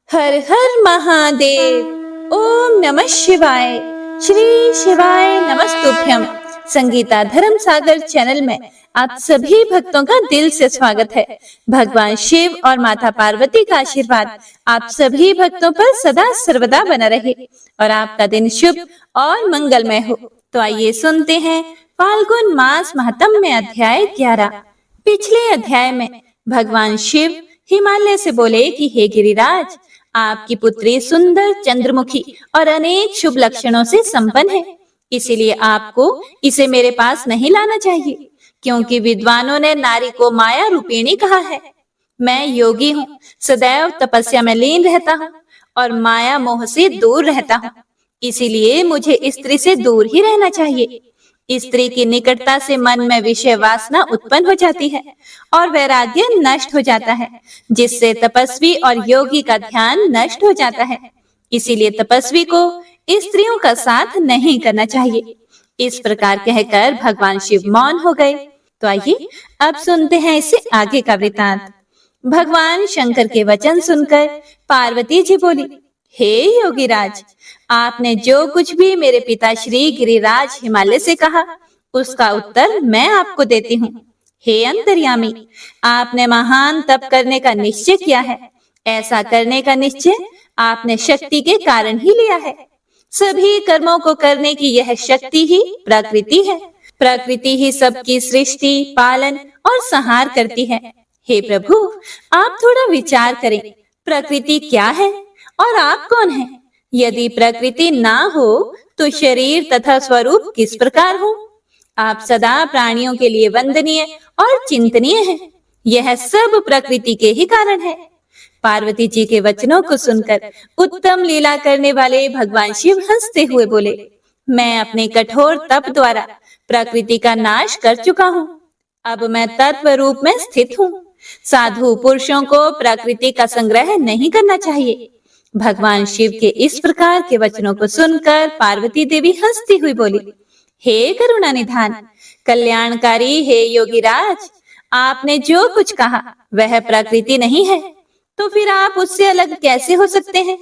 हर हर महादेव। ओम नमः शिवाय। श्री शिवाय नमस्तुभ्यम। संगीता धर्म सागर चैनल में आप सभी भक्तों का दिल से स्वागत है। भगवान शिव और माता पार्वती का आशीर्वाद आप सभी भक्तों पर सदा सर्वदा बना रहे और आपका दिन शुभ और मंगलमय हो। तो आइए सुनते हैं फाल्गुन मास महात्म्य अध्याय 11। पिछले अध्याय में भगवान शिव हिमालय से बोले कि हे गिरिराज, आपकी पुत्री सुंदर, चंद्रमुखी और अनेक शुभ लक्षणों से संपन्न है, इसीलिए आपको इसे मेरे पास नहीं लाना चाहिए, क्योंकि विद्वानों ने नारी को माया रूपिणी कहा है। मैं योगी हूँ, सदैव तपस्या में लीन रहता हूँ और माया मोह से दूर रहता हूँ, इसीलिए मुझे स्त्री से दूर ही रहना चाहिए। स्त्री की निकटता से मन में विषय वासना उत्पन्न हो जाती है और वैराग्य नष्ट हो जाता है, जिससे तपस्वी और योगी का ध्यान नष्ट हो जाता है। इसीलिए तपस्वी को स्त्रियों का साथ नहीं करना चाहिए। इस प्रकार कहकर भगवान शिव मौन हो गए। तो आइए अब सुनते हैं इससे आगे का वृतांत। भगवान शंकर के वचन सुनकर पार्वती जी बोली, हे योगीराज, आपने जो कुछ भी मेरे पिता श्री गिरिराज हिमालय से कहा, उसका उत्तर मैं आपको देती हूँ। हे अंतर्यामी, आपने महान तप करने का निश्चय किया है। ऐसा करने का निश्चय आपने शक्ति के कारण ही लिया है। सभी कर्मों को करने की यह शक्ति ही प्रकृति है। प्रकृति ही सबकी सृष्टि, पालन और संहार करती है। हे प्रभु, आप थोड़ा विचार करें, प्रकृति क्या है और आप कौन हैं? यदि प्रकृति ना हो तो शरीर तथा स्वरूप किस प्रकार हो? आप सदा प्राणियों के लिए वंदनीय और चिंतनीय हैं। यह सब प्रकृति के ही कारण है। पार्वती जी के वचनों को सुनकर उत्तम लीला करने वाले भगवान शिव हंसते हुए बोले, मैं अपने कठोर तप द्वारा प्रकृति का नाश कर चुका हूँ। अब मैं तत्व रूप में स्थित हूँ। साधु पुरुषों को प्रकृति का संग्रह नहीं करना चाहिए। भगवान शिव के इस प्रकार के वचनों को सुनकर पार्वती देवी हंसती हुई बोली, हे करुणा निधान, कल्याणकारी हे योगीराज, आपने जो कुछ कहा वह प्रकृति नहीं है, तो फिर आप उससे अलग कैसे हो सकते हैं?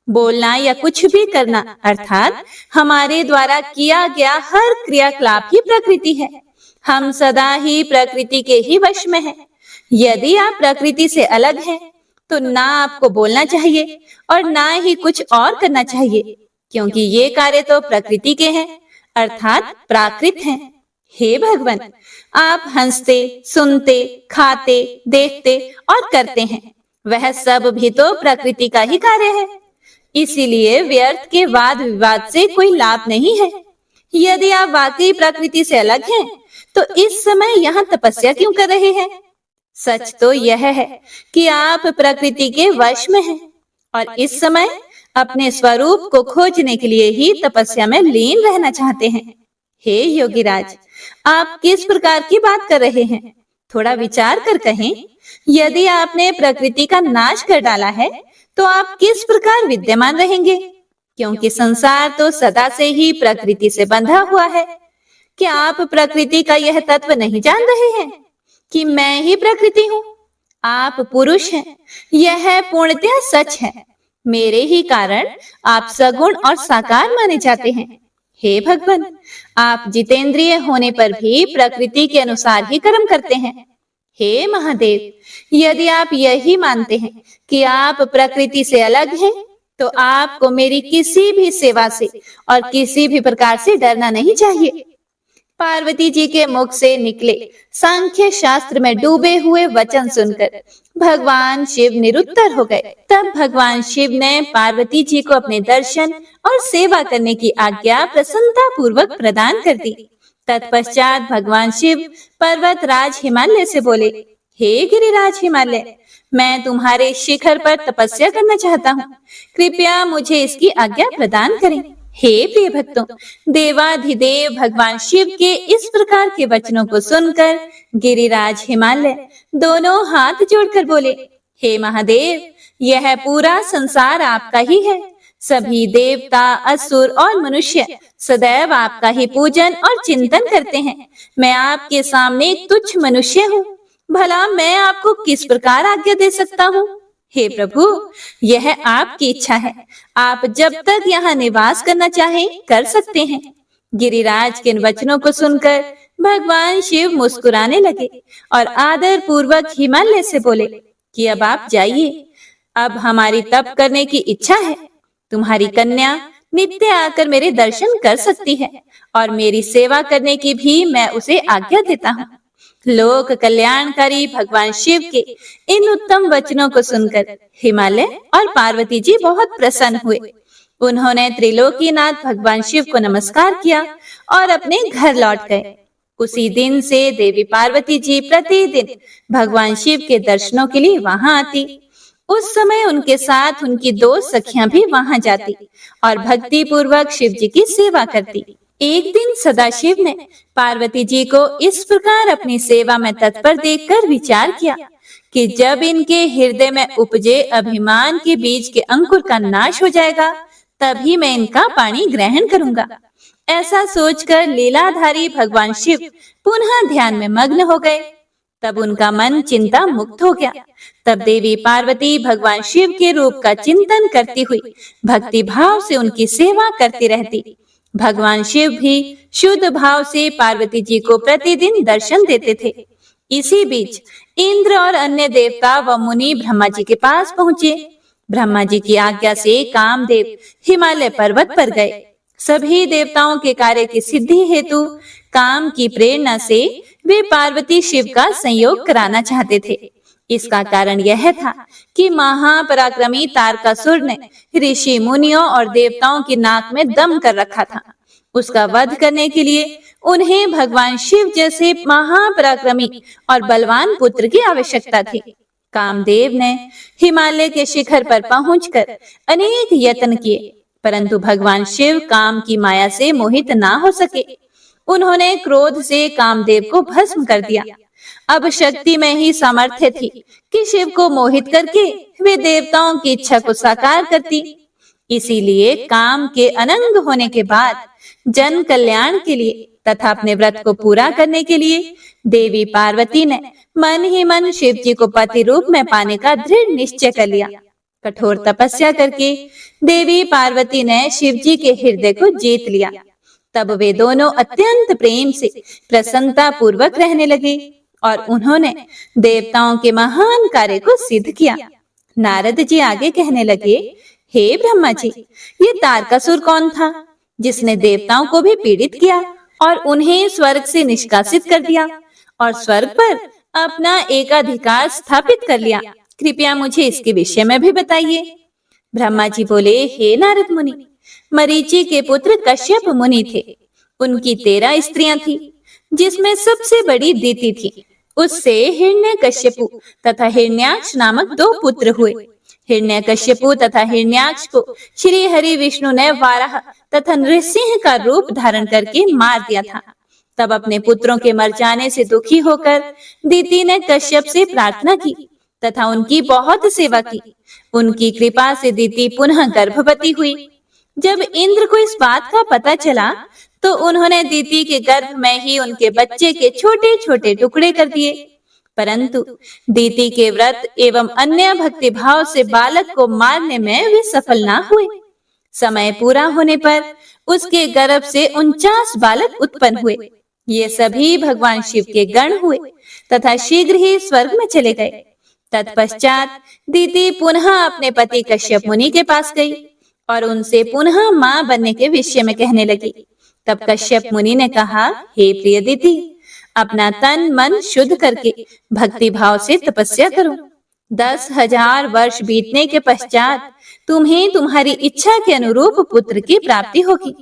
बोलना या कुछ भी करना अर्थात हमारे द्वारा किया गया हर क्रियाकलाप ही प्रकृति है। हम सदा ही प्रकृति के ही वश में हैं। यदि आप प्रकृति से अलग हैं, तो ना आपको बोलना चाहिए और ना ही कुछ और करना चाहिए, क्योंकि ये कार्य तो प्रकृति के हैं, अर्थात प्राकृत हैं। हे भगवान, आप हंसते, सुनते, खाते, देखते और करते हैं, वह सब भी तो प्रकृति का ही कार्य है। इसीलिए व्यर्थ के वाद विवाद से कोई लाभ नहीं है। यदि आप वाकई प्रकृति से अलग हैं, तो इस समय यहाँ तपस्या क्यों कर रहे हैं? सच तो यह है कि आप प्रकृति के वश में हैं और इस समय अपने स्वरूप को खोजने के लिए ही तपस्या में लीन रहना चाहते हैं। हे योगीराज, आप किस प्रकार की बात कर रहे हैं? थोड़ा विचार कर कहें। यदि आपने प्रकृति का नाश कर डाला है, तो आप किस प्रकार विद्यमान रहेंगे? क्योंकि संसार तो सदा से ही प्रकृति से बंधा हुआ है। क्या आप प्रकृति का यह तत्व नहीं जान रहे हैं कि मैं ही प्रकृति हूँ? आप पुरुष हैं, यह पूर्णतः सच है। मेरे ही कारण आप सगुण और साकार माने जाते हैं। हे भगवान, आप जितेंद्रिय होने पर भी प्रकृति के अनुसार ही कर्म करते हैं। हे महादेव, यदि आप यही मानते हैं कि आप प्रकृति से अलग हैं, तो आपको मेरी किसी भी सेवा से और किसी भी प्रकार से डरना नहीं चाहिए। पार्वती जी के मुख से निकले सांख्य शास्त्र में डूबे हुए वचन सुनकर भगवान शिव निरुत्तर हो गए। तब भगवान शिव ने पार्वती जी को अपने दर्शन और सेवा करने की आज्ञा प्रसन्नता पूर्वक प्रदान कर दी। तत्पश्चात भगवान शिव पर्वत राज हिमालय से बोले, हे गिरिराज हिमालय, मैं तुम्हारे शिखर पर तपस्या करना चाहता हूँ। कृपया मुझे इसकी आज्ञा प्रदान करें। हे प्रिय भक्तों, देवाधिदेव भगवान शिव के इस प्रकार के वचनों को सुनकर गिरिराज हिमालय दोनों हाथ जोड़कर बोले, हे महादेव, यह पूरा संसार आपका ही है। सभी देवता, असुर और मनुष्य सदैव आपका ही पूजन और चिंतन करते हैं। मैं आपके सामने एक तुच्छ मनुष्य हूँ। भला मैं आपको किस प्रकार आज्ञा दे सकता हूँ? हे प्रभु, यह आपकी इच्छा है। आप जब तक यहाँ निवास करना चाहें कर सकते हैं। गिरिराज के इन वचनों को सुनकर भगवान शिव मुस्कुराने लगे और आदर पूर्वक हिमालय से बोले कि अब आप जाइए। अब हमारी तप करने की इच्छा है। तुम्हारी कन्या नित्य आकर मेरे दर्शन कर सकती है और मेरी सेवा करने की भी मैं उसे आज्ञा देता हूँ। लोक कल्याणकारी भगवान शिव के इन उत्तम वचनों को सुनकर हिमालय और पार्वती जी बहुत प्रसन्न हुए। उन्होंने त्रिलोकीनाथ भगवान शिव को नमस्कार किया और अपने घर लौट गए। उसी दिन से देवी पार्वती जी प्रतिदिन भगवान शिव के दर्शनों के लिए वहां आती। उस समय उनके साथ उनकी 2 सखियां भी वहां जाती और भक्ति पूर्वक शिव जी की सेवा करती। एक दिन सदाशिव ने पार्वती जी को इस प्रकार अपनी सेवा में तत्पर देखकर विचार किया कि जब इनके हृदय में उपजे अभिमान के बीज के अंकुर का नाश हो जाएगा, तभी मैं इनका पानी ग्रहण करूंगा। ऐसा सोचकर लीलाधारी भगवान शिव पुनः ध्यान में मग्न हो गए। तब उनका मन चिंता मुक्त हो गया। तब देवी पार्वती भगवान शिव के रूप का चिंतन करती हुई भक्ति भाव से उनकी सेवा करती रहती। भगवान शिव भी शुद्ध भाव से पार्वती जी को प्रतिदिन दर्शन देते थे। इसी बीच इंद्र और अन्य देवता व मुनि ब्रह्मा जी के पास पहुंचे। ब्रह्मा जी की आज्ञा से कामदेव हिमालय पर्वत पर गए। सभी देवताओं के कार्य की सिद्धि हेतु काम की प्रेरणा से वे पार्वती शिव का संयोग कराना चाहते थे। इसका कारण यह था कि महापराक्रमी तारकासुर ने ऋषि मुनियों और देवताओं की नाक में दम कर रखा था। उसका वध करने के लिए उन्हें भगवान शिव जैसे महापराक्रमी और बलवान पुत्र की आवश्यकता थी। कामदेव ने हिमालय के शिखर पर पहुंचकर अनेक यत्न किए, परंतु भगवान शिव काम की माया से मोहित ना हो सके। उन्होंने क्रोध से कामदेव को भस्म कर दिया। अब शक्ति में ही सामर्थ्य थी कि शिव को मोहित करके वे देवताओं की इच्छा को साकार करती। इसीलिए काम के अनंग होने के बाद जन कल्याण के लिए तथा अपने व्रत को पूरा करने के लिए देवी पार्वती ने मन ही मन शिव जी को पति रूप में पाने का दृढ़ निश्चय कर लिया। कठोर तपस्या करके देवी पार्वती ने शिव जी के हृदय को जीत लिया। तब वे दोनों अत्यंत प्रेम से प्रसन्नता पूर्वक रहने लगे और उन्होंने देवताओं के महान कार्य को सिद्ध किया। नारद जी आगे कहने लगे, हे ब्रह्मा जी, ये तारकासुर कौन था जिसने देवताओं को भी पीड़ित किया और उन्हें स्वर्ग से निष्कासित कर दिया और स्वर्ग पर अपना एकाधिकार स्थापित कर लिया? कृपया मुझे इसके विषय में भी बताइए। ब्रह्मा जी बोले, हे नारद मुनि, मरीचि के पुत्र कश्यप मुनि थे। उनकी 13 स्त्रियां थी, जिसमें सबसे बड़ी दीति थी। उससे हिरण्यकश्यपु तथा हिरण्याक्ष नामक 2 पुत्र हुए। हिरण्यकश्यपु तथा हिरण्याक्ष को श्री हरि विष्णु ने वाराह तथा नृसिंह का रूप धारण करके मार दिया था। तब अपने पुत्रों के मर जाने से दुखी होकर दीति ने कश्यप से प्रार्थना की तथा उनकी बहुत सेवा की। उनकी कृपा से दीति पुनः गर्भवती हुई। जब इंद्र को इस बात का पता चला तो उन्होंने दीति के गर्भ में ही उनके बच्चे के छोटे छोटे टुकड़े कर दिए, परंतु दीति के व्रत एवं अन्य भक्ति भाव से बालक को मारने में वे सफल ना हुए। समय पूरा होने पर उसके गर्भ से 49 बालक उत्पन्न हुए। ये सभी भगवान शिव के गण हुए तथा शीघ्र ही स्वर्ग में चले गए। तत्पश्चात दीति पुनः अपने पति कश्यप मुनि के पास गई और उनसे पुनः मां बनने के विषय में कहने लगी। तब कश्यप मुनि ने कहा, हे प्रिय दीति, अपना तन मन शुद्ध करके भक्ति भाव से तपस्या करो। 10,000 वर्ष बीतने के पश्चात तुम्हें तुम्हारी इच्छा के अनुरूप पुत्र की प्राप्ति होगी।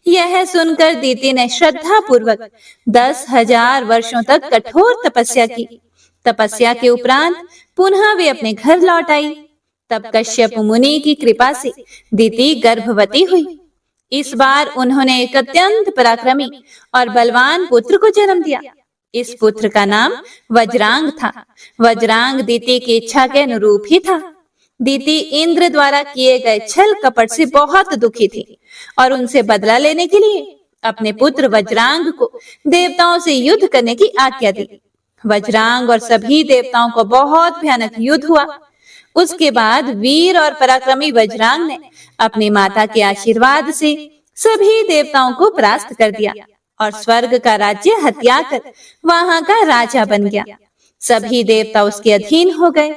यह सुनकर दीति ने श्रद्धा पूर्वक 10,000 वर्षों तक कठोर तपस्या की। तपस्या के उपरांत पुनः वे अपने घर लौट आई। तब कश्यप मुनि की कृपा से दीति गर्भवती हुई। इस बार उन्होंने एक अत्यंत पराक्रमी और बलवान पुत्र को जन्म दिया। इस पुत्र का नाम वज्रांग था। वज्रांग दीति की इच्छा के अनुरूप ही था। दीति इंद्र द्वारा किए गए छल कपट से बहुत दुखी थी और उनसे बदला लेने के लिए अपने पुत्र वज्रांग को देवताओं से युद्ध करने की आज्ञा दी। वज्रांग और सभी देवताओं को बहुत भयानक युद्ध हुआ। उसके बाद वीर और पराक्रमी वज्रांग ने अपनी माता के आशीर्वाद से सभी देवताओं को परास्त कर दिया और स्वर्ग का राज्य हत्या कर वहां का राजा बन गया। सभी देवता उसके अधीन हो गए।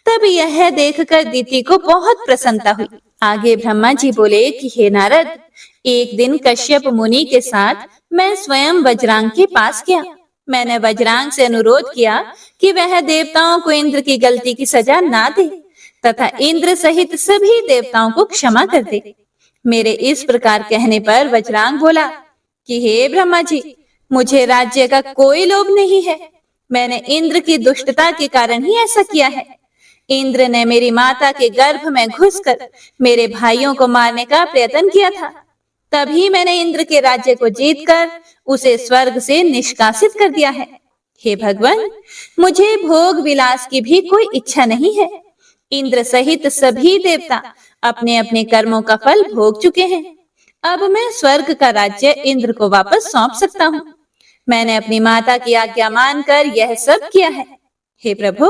तब यह देखकर दिति को बहुत प्रसन्नता हुई। आगे ब्रह्मा जी बोले कि हे नारद, एक दिन कश्यप मुनि के साथ मैं स्वयं वज्रांग के पास गया। मैंने वज्रांग से अनुरोध किया कि वह देवताओं को इंद्र की गलती की सजा ना दे तथा इंद्र सहित सभी देवताओं को क्षमा कर दे। मेरे इस प्रकार कहने पर वज्रांग बोला कि हे ब्रह्मा जी, मुझे राज्य का कोई लोभ नहीं है। मैंने इंद्र की दुष्टता के कारण ही ऐसा किया है। इंद्र ने मेरी माता के गर्भ में घुसकर मेरे भाइयों को मारने का प्रयत्न किया था। तभी मैंने इंद्र के राज्य को जीतकर उसे स्वर्ग से निष्कासित कर दिया है। हे भगवान, मुझे भोग विलास की भी कोई इच्छा नहीं है। इंद्र सहित सभी देवता अपने अपने कर्मों का फल भोग चुके हैं। अब मैं स्वर्ग का राज्य इंद्र को वापस सौंप सकता हूँ। मैंने अपनी माता की आज्ञा मानकर यह सब किया है। हे प्रभु,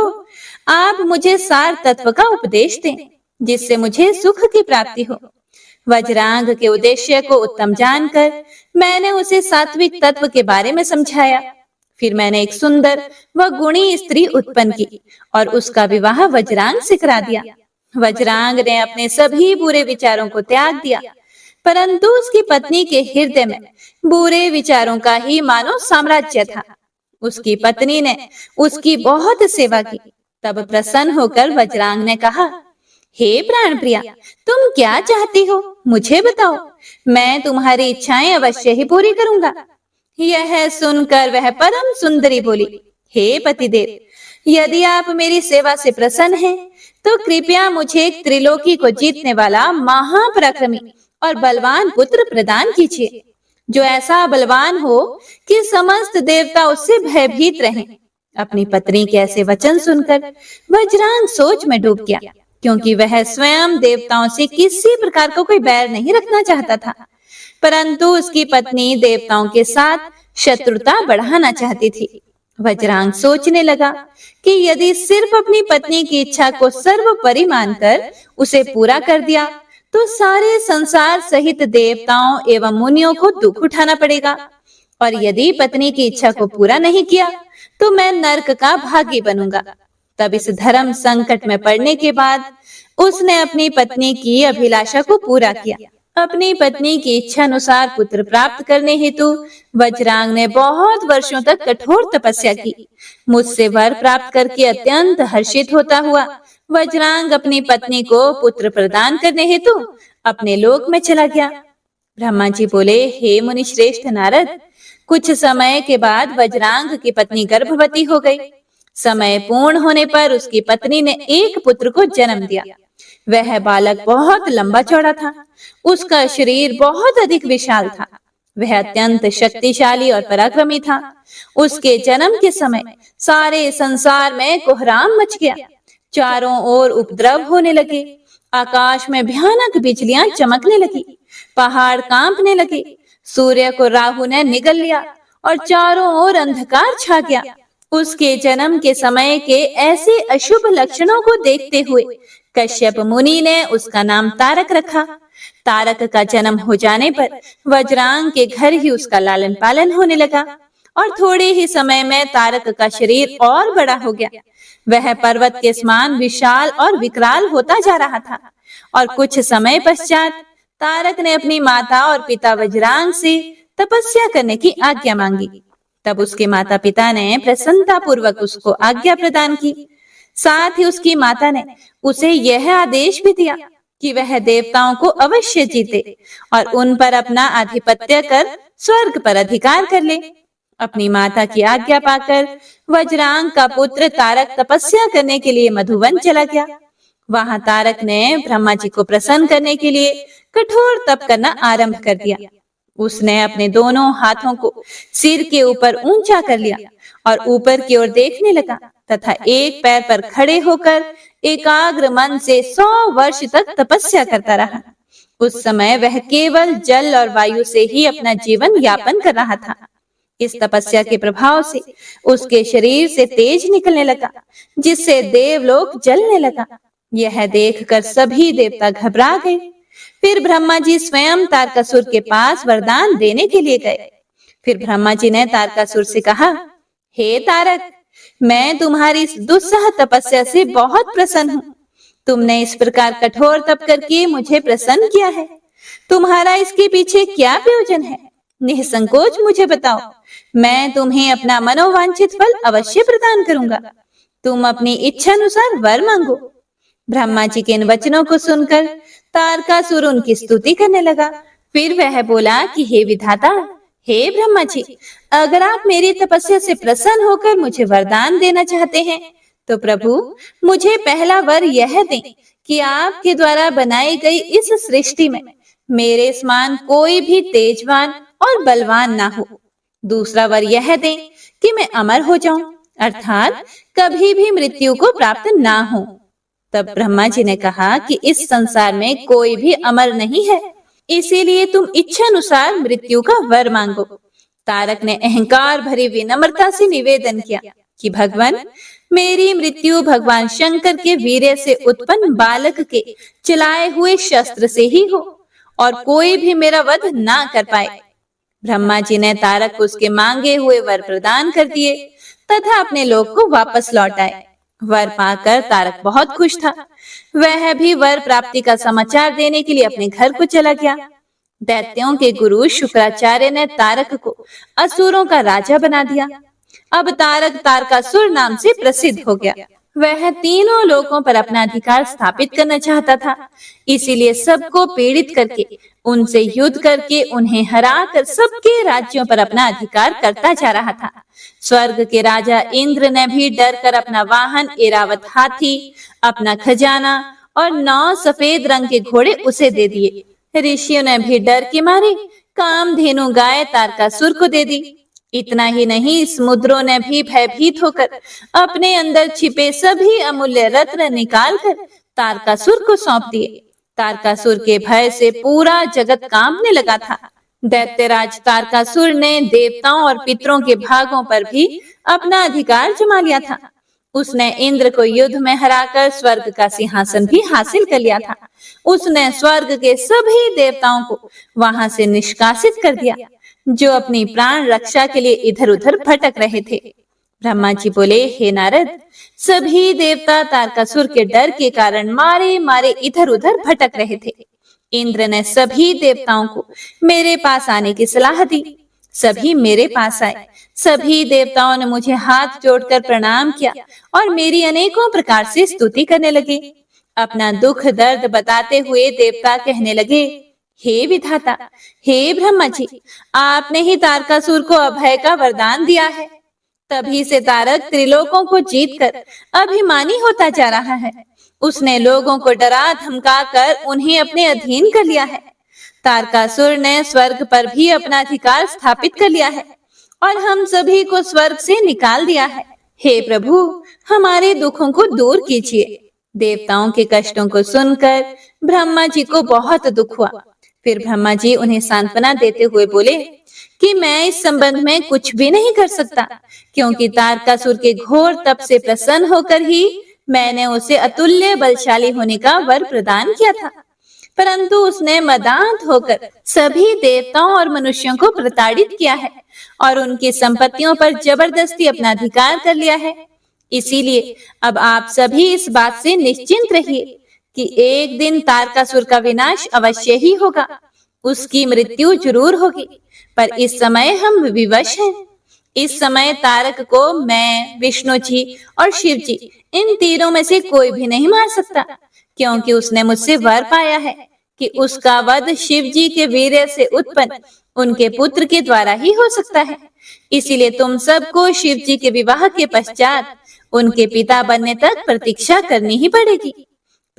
आप मुझे सार तत्व का उपदेश दें, जिससे मुझे सुख की प्राप्ति हो। वज्रांग के उद्देश्य को उत्तम जानकर मैंने उसे सात्विक तत्व के बारे में समझाया। फिर मैंने एक सुंदर व गुणी स्त्री उत्पन्न की और उसका विवाह वज्रांग से करा दिया। वज्रांग ने अपने सभी बुरे विचारों को त्याग दिया, परंतु उसकी पत्नी के हृदय में बुरे विचारों का ही मानो साम्राज्य था। उसकी पत्नी ने उसकी बहुत सेवा की। तब प्रसन्न होकर वज्रांग ने कहा, हे प्राण प्रिया, तुम क्या चाहती हो, मुझे बताओ। मैं तुम्हारी इच्छाएं अवश्य ही पूरी करूंगा। यह सुनकर वह परम सुंदरी बोली, हे पतिदेव, यदि आप मेरी सेवा से प्रसन्न हैं, तो कृपया मुझे एक त्रिलोकी को जीतने वाला महापराक्रमी और बलवान पुत्र प्रदान कीजिए, जो ऐसा बलवान हो कि समस्त देवता उससे भयभीत रहें। अपनी पत्नी के ऐसे वचन सुनकर वज्रांग सोच में डूब गया, क्योंकि वह स्वयं देवताओं से किसी प्रकार का कोई बैर नहीं रखना चाहता था, परंतु उसकी पत्नी देवताओं के साथ शत्रुता बढ़ाना चाहती थी। वज्रांग सोचने लगा कि यदि सिर्फ अपनी पत्नी की इच्छा को सर्वोपरि मानकर उसे पूरा कर दिया, तो सारे संसार सहित देवताओं एवं मुनियों को दुख उठाना पड़ेगा, और यदि पत्नी की इच्छा को पूरा नहीं किया तो मैं नरक का भागी बनूंगा। तब इस धर्म संकट में पड़ने के बाद उसने अपनी पत्नी की अभिलाषा को पूरा किया। अपनी पत्नी की इच्छा अनुसार पुत्र प्राप्त करने हेतु वज्रांग ने बहुत वर्षों तक कठोर तपस्या की। मुझसे वर प्राप्त करके अत्यंत हर्षित होता हुआ वज्रांग अपनी पत्नी को पुत्र प्रदान करने हेतु अपने लोक में चला गया। ब्रह्मा जी बोले, हे मुनि श्रेष्ठ नारद, कुछ समय के बाद वज्रांग की पत्नी गर्भवती हो गई। समय पूर्ण होने पर उसकी पत्नी ने एक पुत्र को जन्म दिया। वह बालक बहुत लंबा चौड़ा था। उसका शरीर बहुत अधिक विशाल था। वह अत्यंत शक्तिशाली और पराक्रमी था। उसके जन्म के समय सारे संसार में कोहराम मच गया। चारों ओर उपद्रव होने लगे। आकाश में भयानक बिजलियां चमकने लगी। पहाड़ कांपने लगे। सूर्य को राहु ने निगल लिया और चारों ओर अंधकार छा गया। उसके जन्म के समय के ऐसे अशुभ लक्षणों को देखते हुए कश्यप मुनि ने उसका नाम तारक रखा। तारक का जन्म हो जाने पर वज्रांग के घर ही उसका लालन पालन होने लगा और थोड़े ही समय में तारक का शरीर और बड़ा हो गया। वह पर्वत के समान विशाल और विकराल होता जा रहा था और कुछ समय पश्चात तारक ने अपनी माता और पिता वज्रांग से तपस्या करने की आज्ञा मांगी। तब उसके माता पिता ने प्रसन्नता पूर्वक उसको आज्ञा प्रदान की। साथ ही उसकी माता ने उसे यह आदेश भी दिया कि वह देवताओं को अवश्य जीते और उन पर अपना आधिपत्य कर स्वर्ग पर अधिकार कर ले। अपनी माता की आज्ञा पाकर वज्रांग का पुत्र तारक तपस्या करने के लिए मधुवन चला गया। वहां तारक ने ब्रह्मा जी को प्रसन्न करने के लिए कठोर तप करना आरंभ कर दिया। उसने अपने दोनों हाथों को सिर के ऊपर ऊंचा कर लिया और ऊपर की ओर देखने लगा तथा एक पैर पर खड़े होकर एकाग्र मन से 100 वर्ष तक तपस्या करता रहा। उस समय वह केवल जल और वायु से ही अपना जीवन यापन कर रहा था। इस तपस्या के प्रभाव से उसके शरीर से तेज निकलने लगा, जिससे देवलोक जलने लगा। यह देखकर सभी देवता घबरा गए। फिर ब्रह्मा जी स्वयं तारकासुर के पास वरदान देने के लिए गए। फिर ब्रह्मा जी ने तारकासुर से कहा, हे तारक, मैं तुम्हारी इस दुस्सह तपस्या से बहुत प्रसन्न हूँ। तुमने इस प्रकार कठोर तप करके मुझे प्रसन्न किया है। तुम्हारा इसके पीछे क्या प्रयोजन है? निसंकोच मुझे बताओ। मैं तुम्हें अपना मनोवांछित फल अवश्य प्रदान करूंगा। तुम अपनी इच्छा अनुसार वर मांगो। ब्रह्मा जी के इन वचनों को सुनकर तारकासुर उनकी स्तुति करने लगा। फिर वह बोला कि हे विधाता, हे ब्रह्मा जी, अगर आप मेरी तपस्या से प्रसन्न होकर मुझे वरदान देना चाहते हैं, तो प्रभु मुझे पहला वर यह दें कि आपके द्वारा बनाई गई इस सृष्टि में मेरे समान कोई भी तेजवान और बलवान ना हो। दूसरा वर यह दें कि मैं अमर हो जाऊं, अर्थात कभी भी मृत्यु को प्राप्त ना हो। तब ब्रह्मा जी ने कहा कि इस संसार में कोई भी अमर नहीं है, इसीलिए तुम इच्छा अनुसार मृत्यु का वर मांगो। तारक ने अहंकार भरी विनम्रता से निवेदन किया कि भगवान, मेरी मृत्यु भगवान शंकर के वीर्य से उत्पन्न बालक के चलाए हुए शस्त्र से ही हो और कोई भी मेरा वध ना कर पाए। ब्रह्मा जी ने तारक को उसके मांगे हुए वर प्रदान कर दिए तथा अपने लोक को वापस लौट आए। वर पाकर तारक बहुत खुश था। वह भी वर प्राप्ति का समाचार देने के लिए अपने घर को चला गया। दैत्यों के गुरु शुक्राचार्य ने तारक को असुरों का राजा बना दिया। अब तारक तारकासुर नाम से प्रसिद्ध हो गया। वह तीनों लोकों पर अपना अधिकार स्थापित करना चाहता था, इसीलिए सबको पीड़ित करके, उनसे युद्ध करके, उन्हें हराकर सबके राज्यों पर अपना अधिकार करता जा रहा था। स्वर्ग के राजा इंद्र ने भी डर कर अपना वाहन ऐरावत हाथी, अपना खजाना और 9 सफेद रंग के घोड़े उसे दे दिए। ऋषियों ने भी डर के मारे कामधेनु गाय तारकासुर को दे दी। इतना ही नहीं, समुद्रों ने भी भयभीत होकर अपने अंदर छिपे सभी अमूल्य रत्न निकालकर तारकासुर को सौंप दिए। तारकासुर के भय से पूरा जगत कांपने लगा था। दैत्यराज तारकासुर ने देवताओं और पितरों के भागों पर भी अपना अधिकार जमा लिया था। उसने इंद्र को युद्ध में हराकर स्वर्ग का सिंहासन भी हासिल कर लिया था। उसने स्वर्ग के सभी देवताओं को वहां से निष्कासित कर दिया, जो अपनी प्राण रक्षा के लिए इधर उधर भटक रहे थे। ब्रह्मा जी बोले, हे नारद, सभी देवता तारकासुर के डर के कारण मारे मारे इधर उधर भटक रहे थे। इंद्र ने सभी देवताओं को मेरे पास आने की सलाह दी। सभी मेरे पास आए। सभी देवताओं ने मुझे हाथ जोड़कर प्रणाम किया और मेरी अनेकों प्रकार से स्तुति करने लगे। अपना दुख दर्द बताते हुए देवता कहने लगे, हे विधाता, हे ब्रह्मा जी, आपने ही तारकासुर को अभय का वरदान दिया है। तभी से तारक त्रिलोकों को जीतकर अभिमानी होता जा रहा है। उसने लोगों को डरा धमका कर उन्हें अपने अधीन कर लिया है। तारकासुर ने स्वर्ग पर भी अपना अधिकार स्थापित कर लिया है और हम सभी को स्वर्ग से निकाल दिया है। हे प्रभु, हमारे दुखों को दूर कीजिए। देवताओं के कष्टों को सुनकर ब्रह्मा जी को बहुत दुख हुआ। फिर ब्रह्मा जी उन्हें सांत्वना देते हुए बोले कि मैं इस संबंध में कुछ भी नहीं कर सकता, क्योंकि तारकासुर के घोर तप से प्रसन्न होकर ही मैंने उसे अतुल्य बलशाली होने का वर प्रदान किया था। परंतु उसने मदांत होकर सभी देवताओं और मनुष्यों को प्रताड़ित किया है और उनकी संपत्तियों पर जबरदस्ती अपना अधिकार कर लिया है। इसीलिए अब आप सभी इस बात से निश्चिंत रहिए कि एक दिन तारकासुर का विनाश अवश्य ही होगा। उसकी मृत्यु जरूर होगी, पर इस समय हम विवश हैं। इस समय तारक को मैं, विष्णु जी और शिव जी, इन तीनों में से कोई भी नहीं मार सकता, क्योंकि उसने मुझसे वर पाया है कि उसका वध शिव जी के वीर्य से उत्पन्न उनके पुत्र के द्वारा ही हो सकता है। इसीलिए तुम सबको शिव जी के विवाह के पश्चात उनके पिता बनने तक प्रतीक्षा करनी ही पड़ेगी।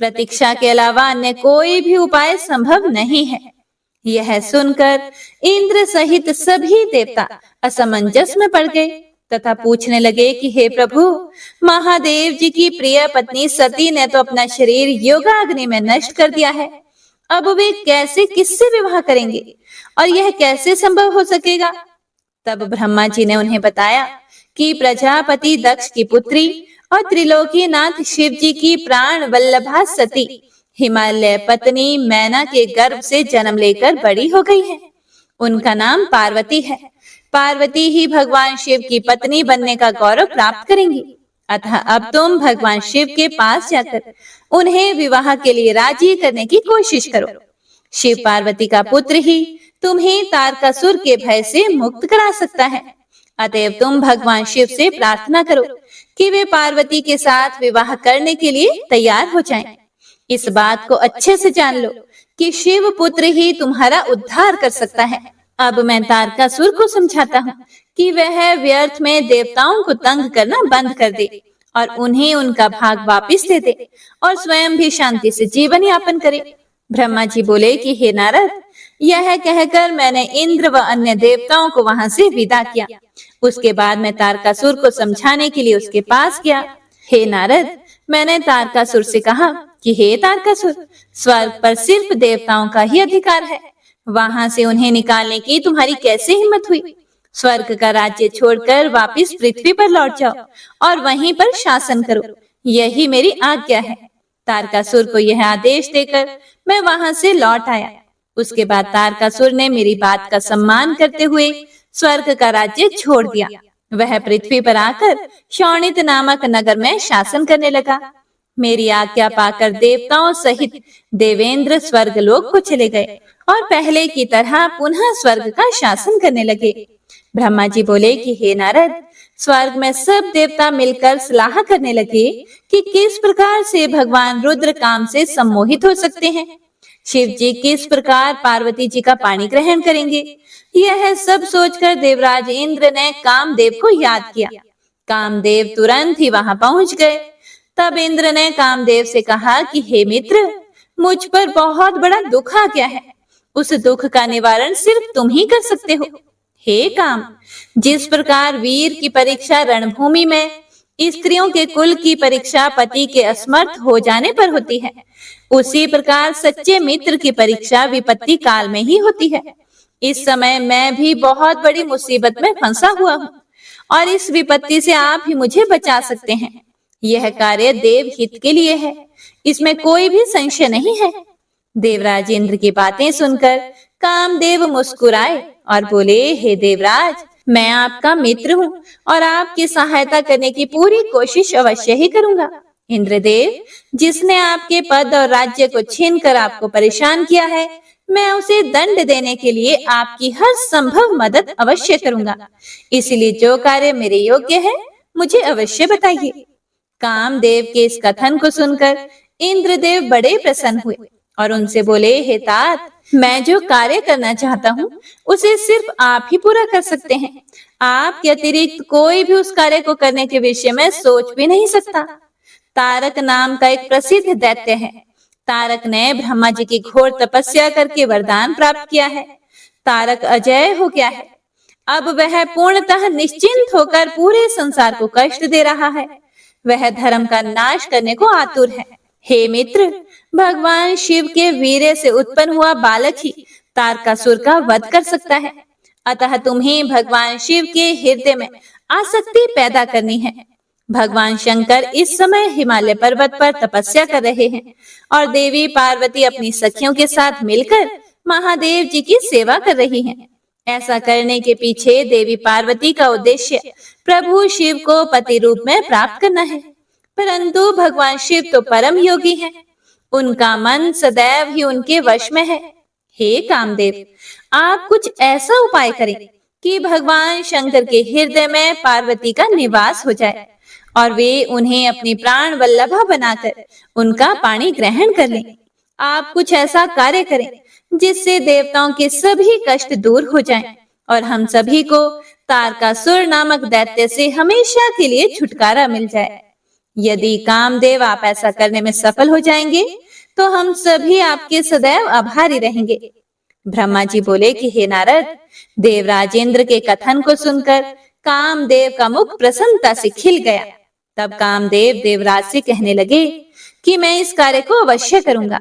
प्रतीक्षा के अलावा अन्य कोई भी उपाय संभव नहीं है। यह सुनकर इंद्र सहित सभी देवता असमंजस में पड़ गए तथा पूछने लगे कि हे प्रभु, महादेव जी की प्रिय पत्नी सती ने तो अपना शरीर योगाग्नि में नष्ट कर दिया है। अब वे कैसे किससे विवाह करेंगे और यह कैसे संभव हो सकेगा? तब ब्रह्मा जी ने उन्हें बताया कि प्रजापति दक्ष की पुत्री और त्रिलोकीनाथ शिव जी की प्राण वल्लभा सती हिमालय पत्नी मैना के गर्भ से जन्म लेकर बड़ी हो गई है। उनका नाम पार्वती है। पार्वती ही भगवान शिव की पत्नी बनने का गौरव प्राप्त करेंगी। अतः अब तुम भगवान शिव के पास जाकर उन्हें विवाह के लिए राजी करने की कोशिश करो। शिव पार्वती का पुत्र ही तुम्हें तारकासुर के भय से मुक्त करा सकता है। अतएव तुम भगवान शिव से प्रार्थना करो कि वे पार्वती के साथ विवाह करने के लिए तैयार हो जाएं। इस बात को अच्छे से जान लो कि शिव पुत्र ही तुम्हारा उद्धार कर सकता है। अब मैं तारकासुर को समझाता हूँ कि वह व्यर्थ में देवताओं को तंग करना बंद कर दे और उन्हें उनका भाग वापस दे दे और स्वयं भी शांति से जीवन यापन करे। ब्रह्मा जी बोले कि हे नारद, यह कहकर मैंने इंद्र व अन्य देवताओं को वहां से विदा किया। उसके बाद मैं तारकासुर को समझाने के लिए उसके पास गया। हे नारद, मैंने तारकासुर से कहा कि हे तारकासुर, स्वर्ग पर सिर्फ देवताओं का ही अधिकार है। वहां से उन्हें निकालने की तुम्हारी कैसे हिम्मत हुई? स्वर्ग का राज्य छोड़कर वापस पृथ्वी पर लौट जाओ और वहीं पर शासन करो, यही मेरी आज्ञा है। तारकासुर को यह आदेश देकर मैं वहां से लौट आया। उसके बाद तारकासुर ने मेरी बात का सम्मान करते हुए स्वर्ग का राज्य छोड़ दिया। वह पृथ्वी पर आकर शौणित नामक नगर में शासन करने लगा। मेरी आज्ञा पाकर देवताओं सहित देवेंद्र स्वर्ग लोक को चले गए और पहले की तरह पुनः स्वर्ग का शासन करने लगे। ब्रह्मा जी बोले कि हे नारद, स्वर्ग में सब देवता मिलकर सलाह करने लगे कि किस प्रकार से भगवान रुद्र काम से सम्मोहित हो सकते हैं। शिव जी किस प्रकार पार्वती जी का पाणी ग्रहण करेंगे। यह सब सोचकर देवराज इंद्र ने कामदेव को याद किया। कामदेव तुरंत ही वहां पहुंच गए। तब इंद्र ने कामदेव से कहा कि हे मित्र, मुझ पर बहुत बड़ा दुख आ गया है। उस दुख का निवारण सिर्फ तुम ही कर सकते हो। हे काम, जिस प्रकार वीर की परीक्षा रणभूमि में, स्त्रियों के कुल की परीक्षा पति के असमर्थ हो जाने पर होती है, उसी प्रकार सच्चे मित्र की परीक्षा विपत्ति काल में ही होती है। इस समय मैं भी बहुत बड़ी मुसीबत में फंसा हुआ हूँ और इस विपत्ति से आप ही मुझे बचा सकते हैं। यह कार्य देव हित के लिए है, इसमें कोई भी संशय नहीं है। देवराज इंद्र की बातें सुनकर कामदेव मुस्कुराए और बोले, हे देवराज, मैं आपका मित्र हूँ और आपकी सहायता करने की पूरी कोशिश अवश्य ही करूंगा। इंद्रदेव, जिसने आपके पद और राज्य को छीनकर आपको परेशान किया है, मैं उसे दंड देने के लिए आपकी हर संभव मदद अवश्य करूंगा। इसलिए जो कार्य मेरे योग्य है, मुझे अवश्य बताइए। कामदेव के इस कथन को सुनकर इंद्रदेव बड़े प्रसन्न हुए और उनसे बोले, हे तात, मैं जो कार्य करना चाहता हूँ उसे सिर्फ आप ही पूरा कर सकते हैं। आपके अतिरिक्त कोई भी उस कार्य को करने के विषय में सोच भी नहीं सकता। तारक नाम का एक प्रसिद्ध दैत्य है। तारक ने ब्रह्मा जी की घोर तपस्या करके वरदान प्राप्त किया है। तारक अजय हो गया है। अब वह पूर्णतः निश्चिंत होकर पूरे संसार को कष्ट दे रहा है। वह धर्म का नाश करने को आतुर है। हे मित्र, भगवान शिव के वीर्य से उत्पन्न हुआ बालक ही तारकासुर का वध कर सकता है। अतः तुम्हें भगवान शिव के हृदय में आसक्ति पैदा करनी है। भगवान शंकर इस समय हिमालय पर्वत पर तपस्या कर रहे हैं और देवी पार्वती अपनी सखियों के साथ मिलकर महादेव जी की सेवा कर रही हैं। ऐसा करने के पीछे देवी पार्वती का उद्देश्य प्रभु शिव को पति रूप में प्राप्त करना है। परंतु भगवान शिव तो परम योगी हैं। उनका मन सदैव ही उनके वश में है। हे कामदेव, आप कुछ ऐसा उपाय करें कि भगवान शंकर के हृदय में पार्वती का निवास हो जाए और वे उन्हें अपनी प्राण वल्लभा बनाकर उनका पाणी ग्रहण कर लें। आप कुछ ऐसा कार्य करें जिससे देवताओं के सभी कष्ट दूर हो जाएं और हम सभी को तारकासुर नामक दैत्य से हमेशा के लिए छुटकारा मिल जाए। यदि कामदेव आप ऐसा करने में सफल हो जाएंगे तो हम सभी आपके सदैव आभारी रहेंगे। ब्रह्मा जी बोले कि हे नारद, देवराज इंद्र के कथन को सुनकर कामदेव का मुख प्रसन्नता से खिल गया। तब कामदेव देवराज से कहने लगे कि मैं इस कार्य को अवश्य करूंगा।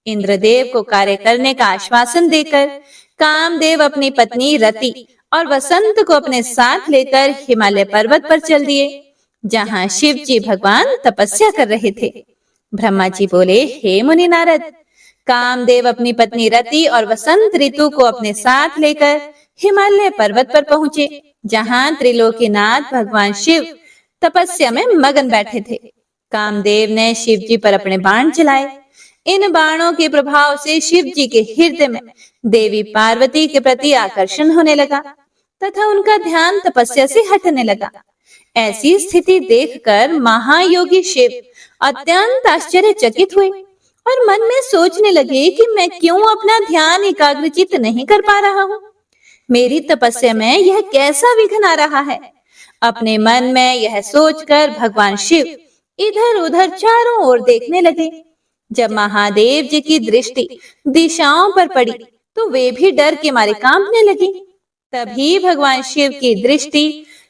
इंद्रदेव को कार्य करने का आश्वासन देकर कामदेव अपनी पत्नी रति और वसंत को अपने साथ लेकर हिमालय पर्वत पर चल दिए। जहाँ शिव जी भगवान तपस्या कर रहे थे। ब्रह्मा जी बोले, हे मुनि नारद, कामदेव अपनी पत्नी रति और वसंत ऋतु को अपने साथ लेकर हिमालय पर्वत पर पहुंचे, जहाँ त्रिलोकीनाथ भगवान शिव तपस्या में मगन बैठे थे। कामदेव ने शिव जी पर अपने बाण चलाए। इन बाणों के प्रभाव से शिव जी के हृदय में देवी पार्वती के प्रति आकर्षण होने लगा तथा उनका ध्यान तपस्या से हटने लगा। ऐसी स्थिति देखकर महायोगी शिव अत्यंत आश्चर्यचकित हुए और मन में सोचने लगे कि मैं क्यों अपना ध्यान एकाग्रचित नहीं कर पा रहा हूँ। मेरी तपस्या में यह कैसा विघ्न आ रहा है। अपने मन में यह सोचकर भगवान शिव इधर उधर चारों ओर देखने लगे। जब महादेव जी की दृष्टि दिशाओं पर पड़ी तो वे भी डर के मारे कांपने लगे। तभी भगवान शिव की दृष्टि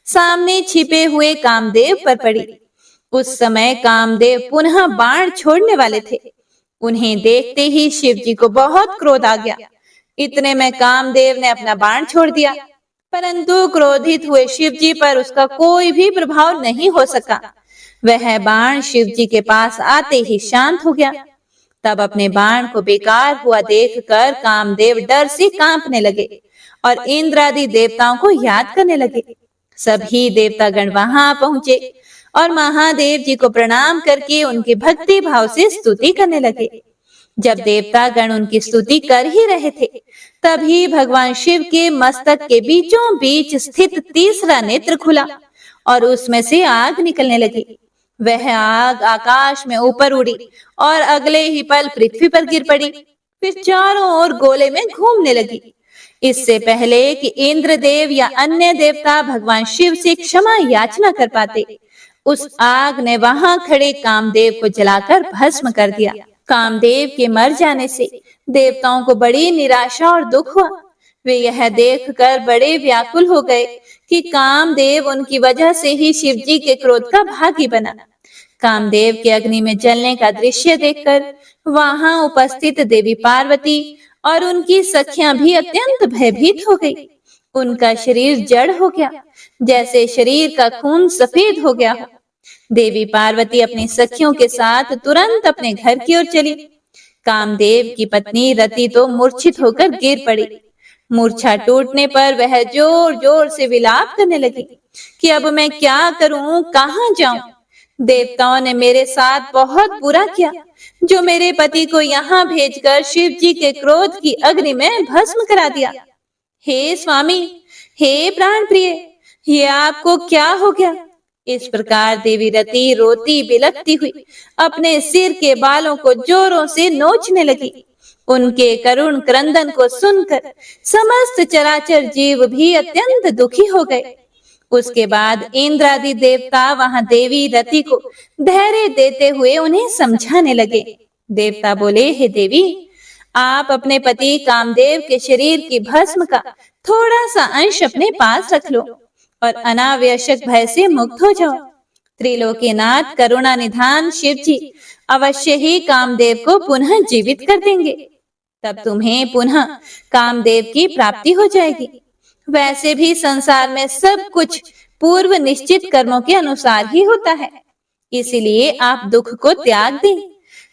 सामने छिपे हुए कामदेव पर पड़ी। उस समय कामदेव पुनः बाण छोड़ने वाले थे। उन्हें देखते ही शिव जी को बहुत क्रोध आ गया। इतने में कामदेव ने अपना बाण छोड़ दिया, परंतु क्रोधित हुए शिव जी पर उसका कोई भी प्रभाव नहीं हो सका। वह बाण शिव जी के पास आते ही शांत हो गया। तब अपने बाण को बेकार हुआ देखकर कामदेव डर से कांपने लगे और इंद्र आदि देवताओं को याद करने लगे। सभी देवतागण वहां पहुंचे और महादेव जी को प्रणाम करके उनके भक्ति भाव से स्तुति करने लगे। जब देवतागण उनकी स्तुति कर ही रहे थे, तभी भगवान शिव के मस्तक के बीचों बीच स्थित तीसरा नेत्र खुला और उसमें से आग निकलने लगी। वह आग आकाश में ऊपर उड़ी और अगले ही पल पृथ्वी पर गिर पड़ी, फिर चारों ओर गोले में घूमने लगी। इससे पहले कि इंद्रदेव या अन्य देवता भगवान शिव से क्षमा याचना कर पाते, उस आग ने वहां खड़े कामदेव को जलाकर भस्म कर दिया। कामदेव के मर जाने से देवताओं को बड़ी निराशा और दुख हुआ। वे यह देखकर बड़े व्याकुल हो गए कि कामदेव उनकी वजह से ही शिव जी के क्रोध का भागी बना। कामदेव के अग्नि में जलने का दृश्य देखकर वहां उपस्थित देवी पार्वती और उनकी सखियां भी अत्यंत भयभीत हो गई। उनका शरीर जड़ हो गया, जैसे शरीर का खून सफेद हो गया हो। देवी पार्वती अपनी सखियों के साथ तुरंत अपने घर की ओर चली। कामदेव की पत्नी रति तो मूर्छित होकर गिर पड़ी। मूर्छा टूटने पर वह जोर जोर से विलाप करने लगी कि अब मैं क्या करूं, कहां जाऊं। देवताओं ने मेरे साथ बहुत बुरा किया, जो मेरे पति को यहाँ भेजकर शिव जी के क्रोध की अग्नि में भस्म करा दिया। हे स्वामी, हे प्राण प्रिय, ये आपको क्या हो गया? इस प्रकार देवी रति रोती बिलखती हुई अपने सिर के बालों को जोरों से नोचने लगी। उनके करुण क्रंदन को सुनकर समस्त चराचर जीव भी अत्यंत दुखी हो गए। उसके बाद इंद्र आदि देवता वहां देवी रति को धैर्य देते हुए उन्हें समझाने लगे। देवता बोले, हे देवी, आप अपने पति कामदेव के शरीर की भस्म का थोड़ा सा अंश अपने पास रख लो और अनावश्यक भय से मुक्त हो जाओ। त्रिलोकीनाथ करुणा निधान शिव जी अवश्य ही कामदेव को पुनः जीवित कर देंगे। तब तुम्हें पुनः कामदेव की प्राप्ति हो जाएगी। वैसे भी संसार में सब कुछ पूर्व निश्चित कर्मों के अनुसार ही होता है, इसीलिए आप दुख को त्याग दें।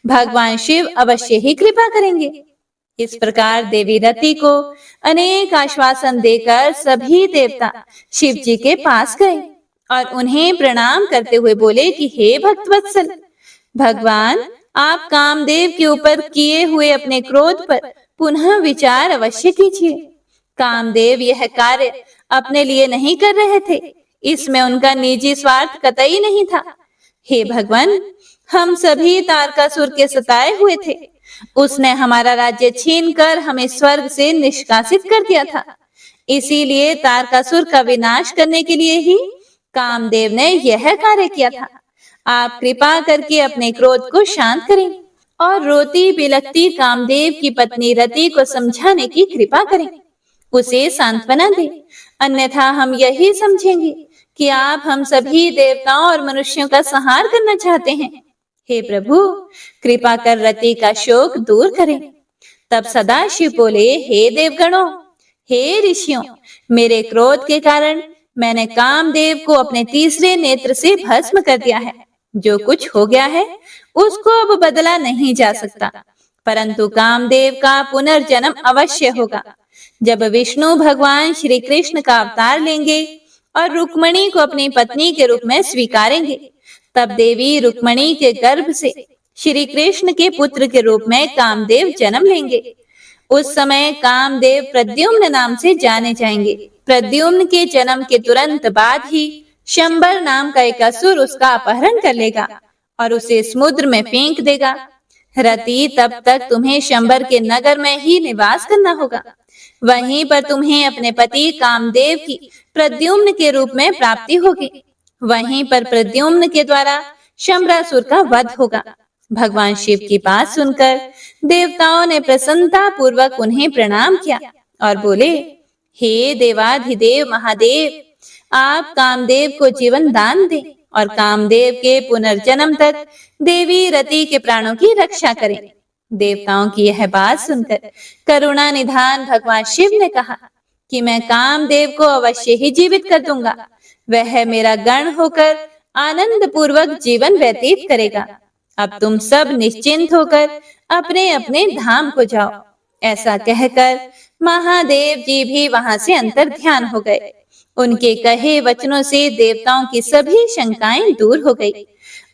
भगवान शिव अवश्य ही कृपा करेंगे। इस प्रकार देवी रति को अनेक आश्वासन देकर सभी देवता शिव जी के पास गए और उन्हें प्रणाम करते हुए बोले कि हे भक्तवत्सल भगवान, आप कामदेव के ऊपर किए हुए अपने क्रोध पर पुनः विचार अवश्य कीजिए। कामदेव यह कार्य अपने लिए नहीं कर रहे थे, इसमें उनका निजी स्वार्थ कतई नहीं था। हे भगवान, हम सभी तारकासुर के सताए हुए थे। उसने हमारा राज्य छीनकर हमें स्वर्ग से निष्कासित कर दिया था। इसीलिए तारकासुर का विनाश करने के लिए ही कामदेव ने यह कार्य किया था। आप कृपा करके अपने क्रोध को शांत करें और रोती बिलखती कामदेव की पत्नी रति को समझाने की कृपा करें, उसे सांत्वना दें। अन्यथा हम यही समझेंगे कि आप हम सभी देवताओं और मनुष्यों का संहार करना चाहते हैं। हे प्रभु, कृपा कर रति का शोक दूर करें। तब सदाशिव बोले, हे देवगणों, हे ऋषियों, मेरे क्रोध के कारण मैंने कामदेव को अपने तीसरे नेत्र से भस्म कर दिया है। जो कुछ हो गया है उसको अब बदला नहीं जा सकता, परंतु कामदेव का पुनर्जन्म अवश्य होगा। जब विष्णु भगवान श्री कृष्ण का अवतार लेंगे और रुक्मणी को अपनी पत्नी के रूप में स्वीकारेंगे, तब देवी रुक्मणी के गर्भ से श्री कृष्ण के पुत्र के रूप में कामदेव जन्म लेंगे। उस समय कामदेव प्रद्युम्न नाम से जाने जाएंगे। प्रद्युम्न के जन्म के तुरंत बाद ही शंबर नाम का एक असुर उसका अपहरण कर लेगा और उसे समुद्र में फेंक देगा। रति, तब तक तुम्हें शंबर के नगर में ही निवास करना होगा। वहीं पर तुम्हें अपने पति कामदेव की प्रद्युम्न के रूप में प्राप्ति होगी। वहीं पर प्रद्युम्न के द्वारा शंबरासुर का वध होगा। भगवान शिव की बात सुनकर देवताओं ने प्रसन्नता पूर्वक उन्हें प्रणाम किया और बोले, हे देवाधिदेव महादेव, आप कामदेव को जीवन दान दें और कामदेव के पुनर्जन्म तक देवी रति के प्राणों की रक्षा करें। देवताओं की यह बात सुनकर करुणा निधान भगवान शिव ने कहा कि मैं कामदेव को अवश्य ही जीवित कर दूंगा। वह मेरा गण होकर आनंद पूर्वक जीवन व्यतीत करेगा। अब तुम सब निश्चिंत होकर अपने अपने धाम को जाओ। ऐसा कहकर महादेव जी भी वहां से अंतर ध्यान हो गए। उनके कहे वचनों से देवताओं की सभी शंकाएं दूर हो गई।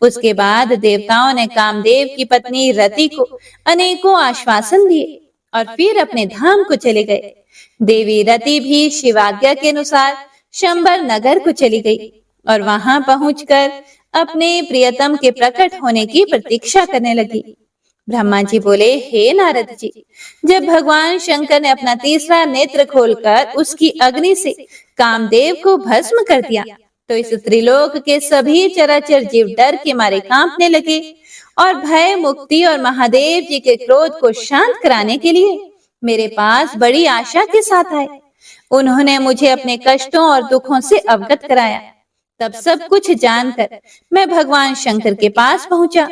उसके बाद देवताओं ने कामदेव की पत्नी रति को अनेकों आश्वासन दिए और फिर अपने धाम को चले गए। देवी रति भी शिवाज्ञा के अनुसार शंबर नगर को चली गई और वहां पहुंचकर अपने प्रियतम के प्रकट होने की प्रतीक्षा करने लगी। ब्रह्मा जी बोले, हे नारद जी, जब भगवान शंकर ने अपना तीसरा नेत्र खोलकर उसकी अग्नि से कामदेव को भस्म कर दिया, तो इस त्रिलोक के सभी चराचर जीव डर के मारे कांपने लगे और भय मुक्ति और महादेव जी के क्रोध को शांत कराने के लिए मेरे पास बड़ी आशा के साथ आए। उन्होंने मुझे अपने कष्टों और दुखों से अवगत कराया। तब सब कुछ जानकर मैं भगवान शंकर के पास पहुंचा।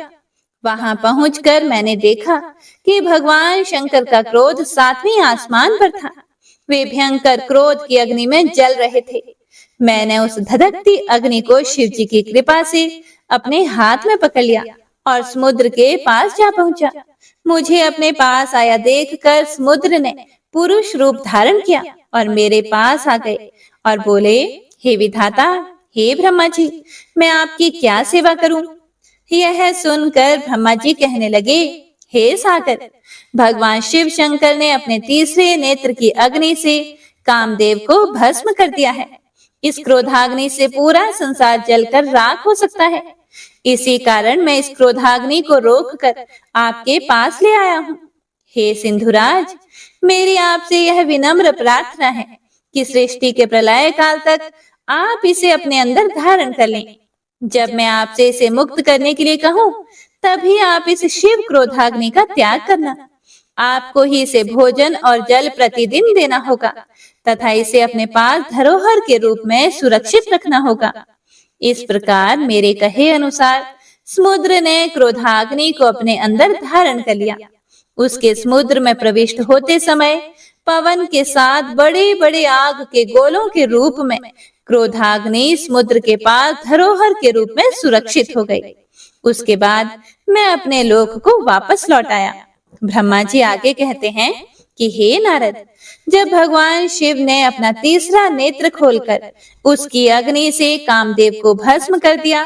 वहां पहुंचकर मैंने देखा कि भगवान शंकर का क्रोध सातवें आसमान पर था। वे भयंकर क्रोध की अग्नि में जल रहे थे। मैंने उस धधकती अग्नि को शिव जी की कृपा से अपने हाथ में पकड़ लिया और समुद्र के पास जा पहुंचा। मुझे अपने पास आया देखकर समुद्र ने पुरुष रूप धारण किया और मेरे पास आ गए और बोले, हे विधाता, हे ब्रह्मा जी, मैं आपकी क्या सेवा करूं? यह सुनकर ब्रह्मा जी कहने लगे, हे सागर, भगवान शिव शंकर ने अपने तीसरे नेत्र की अग्नि से कामदेव को भस्म कर दिया है। इस क्रोधाग्नि से पूरा संसार जलकर राख हो सकता है। इसी कारण मैं इस क्रोधाग्नि को रोककर आपके पास ले आया हूँ। हे सिंधुराज, मेरी आपसे यह विनम्र प्रार्थना है कि सृष्टि के प्रलय काल तक आप इसे अपने अंदर धारण कर लें। जब मैं आपसे इसे मुक्त करने के लिए कहूँ, तभी आप इस शिव क्रोधाग्नि का त्याग करना। आपको ही इसे भोजन और जल प्रतिदिन देना होगा तथा इसे अपने पास धरोहर के रूप में सुरक्षित रखना होगा। इस प्रकार मेरे कहे अनुसार समुद्र ने क्रोधाग्नि को अपने अंदर धारण कर लिया। उसके समुद्र में प्रविष्ट होते समय पवन के साथ बड़े बड़े आग के गोलों के रूप में क्रोधाग्नि समुद्र के पास धरोहर के रूप में सुरक्षित हो गई। उसके बाद मैं अपने लोक को वापस लौट आया। ब्रह्मा जी आगे कहते हैं कि हे नारद, जब भगवान शिव ने अपना तीसरा नेत्र खोलकर उसकी अग्नि से कामदेव को भस्म कर दिया,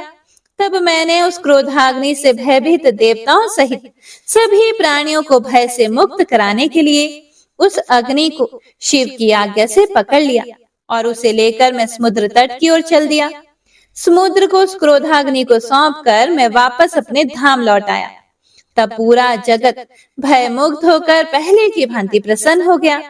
तब मैंने उस क्रोधाग्नि से भयभीत देवताओं सहित सभी प्राणियों को भय से मुक्त कराने के लिए उस अग्नि को शिव की आज्ञा से पकड़ लिया और उसे लेकर मैं समुद्र तट की ओर चल दिया। समुद्र को उस क्रोधाग्नि को सौंपकर मैं वापस अपने धाम लौट आया। तब पूरा जगत भय मुक्त होकर पहले की भांति प्रसन्न हो गया।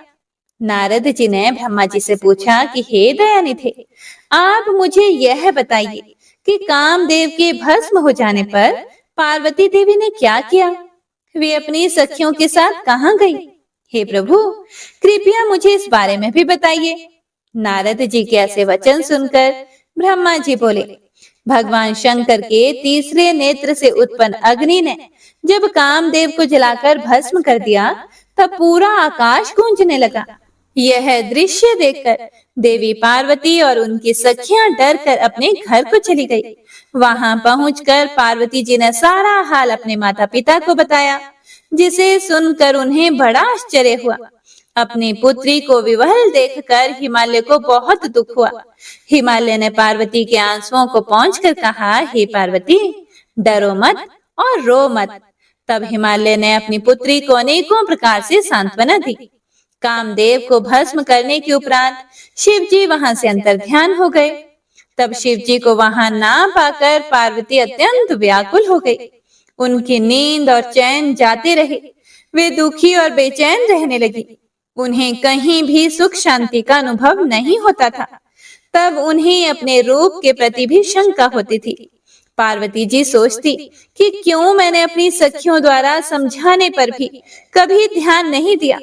नारद जी ने ब्रह्मा जी से पूछा कि हे दयानिधे, आप मुझे यह बताइए कि कामदेव के भस्म हो जाने पर पार्वती देवी ने क्या किया? वे अपनी सखियों के साथ कहाँ गई? हे प्रभु, कृपया मुझे इस बारे में भी बताइए। नारद जी के ऐसे वचन सुनकर ब्रह्मा जी बोले, भगवान शंकर के तीसरे नेत्र से उत्पन्न अग्नि ने जब कामदेव को जलाकर भस्म कर दिया, तब पूरा आकाश गूंजने लगा। यह दृश्य देखकर देवी पार्वती और उनकी सखियां डर कर अपने घर को चली गई। वहां पहुंचकर पार्वती जी ने सारा हाल अपने माता पिता को बताया, जिसे सुनकर उन्हें बड़ा आश्चर्य हुआ। अपनी पुत्री को विवहल देखकर हिमालय को बहुत दुख हुआ। हिमालय ने पार्वती के आंसुओं को पोंछकर कहा, हे पार्वती, डरो मत और रो मत। तब हिमालय ने अपनी पुत्री को अनेकों प्रकार से सांत्वना दी। कामदेव को भस्म करने के उपरांत शिव जी वहां से अंतर्ध्यान हो गए। तब शिव जी को वहां ना पाकर पार्वती अत्यंत व्याकुल हो गई। उनकी नींद और चैन जाते रहे। वे दुखी और बेचैन रहने लगी। उन्हें कहीं भी सुख शांति का अनुभव नहीं होता था। तब उन्हें अपने रूप के प्रति भी शंका होती थी। पार्वती जी सोचती कि क्यों मैंने अपनी सखियों द्वारा समझाने पर भी कभी ध्यान नहीं दिया।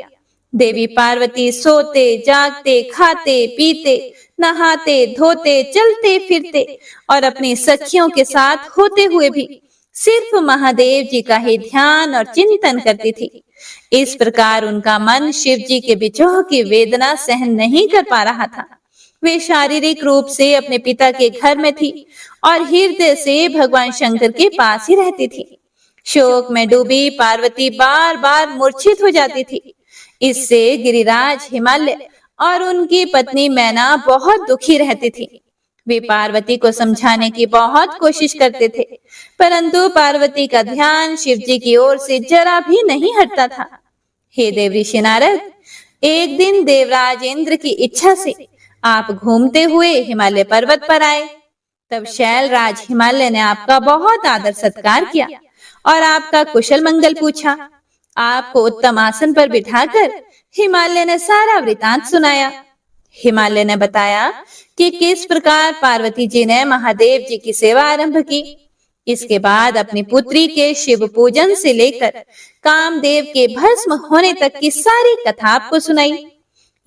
देवी पार्वती सोते, जागते, खाते, पीते, नहाते, धोते, चलते फिरते और अपनी सखियों के साथ होते हुए भी सिर्फ महादेव जी का ही ध्यान और चिंतन करती थी। इस प्रकार उनका मन शिव जी के विजोह की वेदना सहन नहीं कर पा रहा था। वे शारीरिक रूप से अपने पिता के घर में थी और हृदय से भगवान शंकर के पास ही रहती थी। शोक में डूबी पार्वती बार बार मूर्छित हो जाती थी। इससे गिरिराज, हिमालय और उनकी पत्नी मैना बहुत दुखी रहती थी। वे पार्वती को समझाने की बहुत कोशिश करते थे, परंतु पार्वती का ध्यान शिव जी की ओर से जरा भी नहीं हटता था। हे देव ऋषि नारद, एक दिन देवराज इंद्र की इच्छा से आप घूमते हुए हिमालय पर्वत पर आए। तब शैलराज हिमालय ने आपका बहुत आदर सत्कार किया और आपका कुशल मंगल पूछा। आपको उत्तम आसन पर बिठाकर हिमालय ने सारा वृतांत सुनाया। हिमालय ने बताया कि किस प्रकार पार्वती जी ने महादेव जी की सेवा आरंभ की। इसके बाद अपनी पुत्री के शिव पूजन से लेकर कामदेव के भस्म होने तक की सारी कथा आपको सुनाई।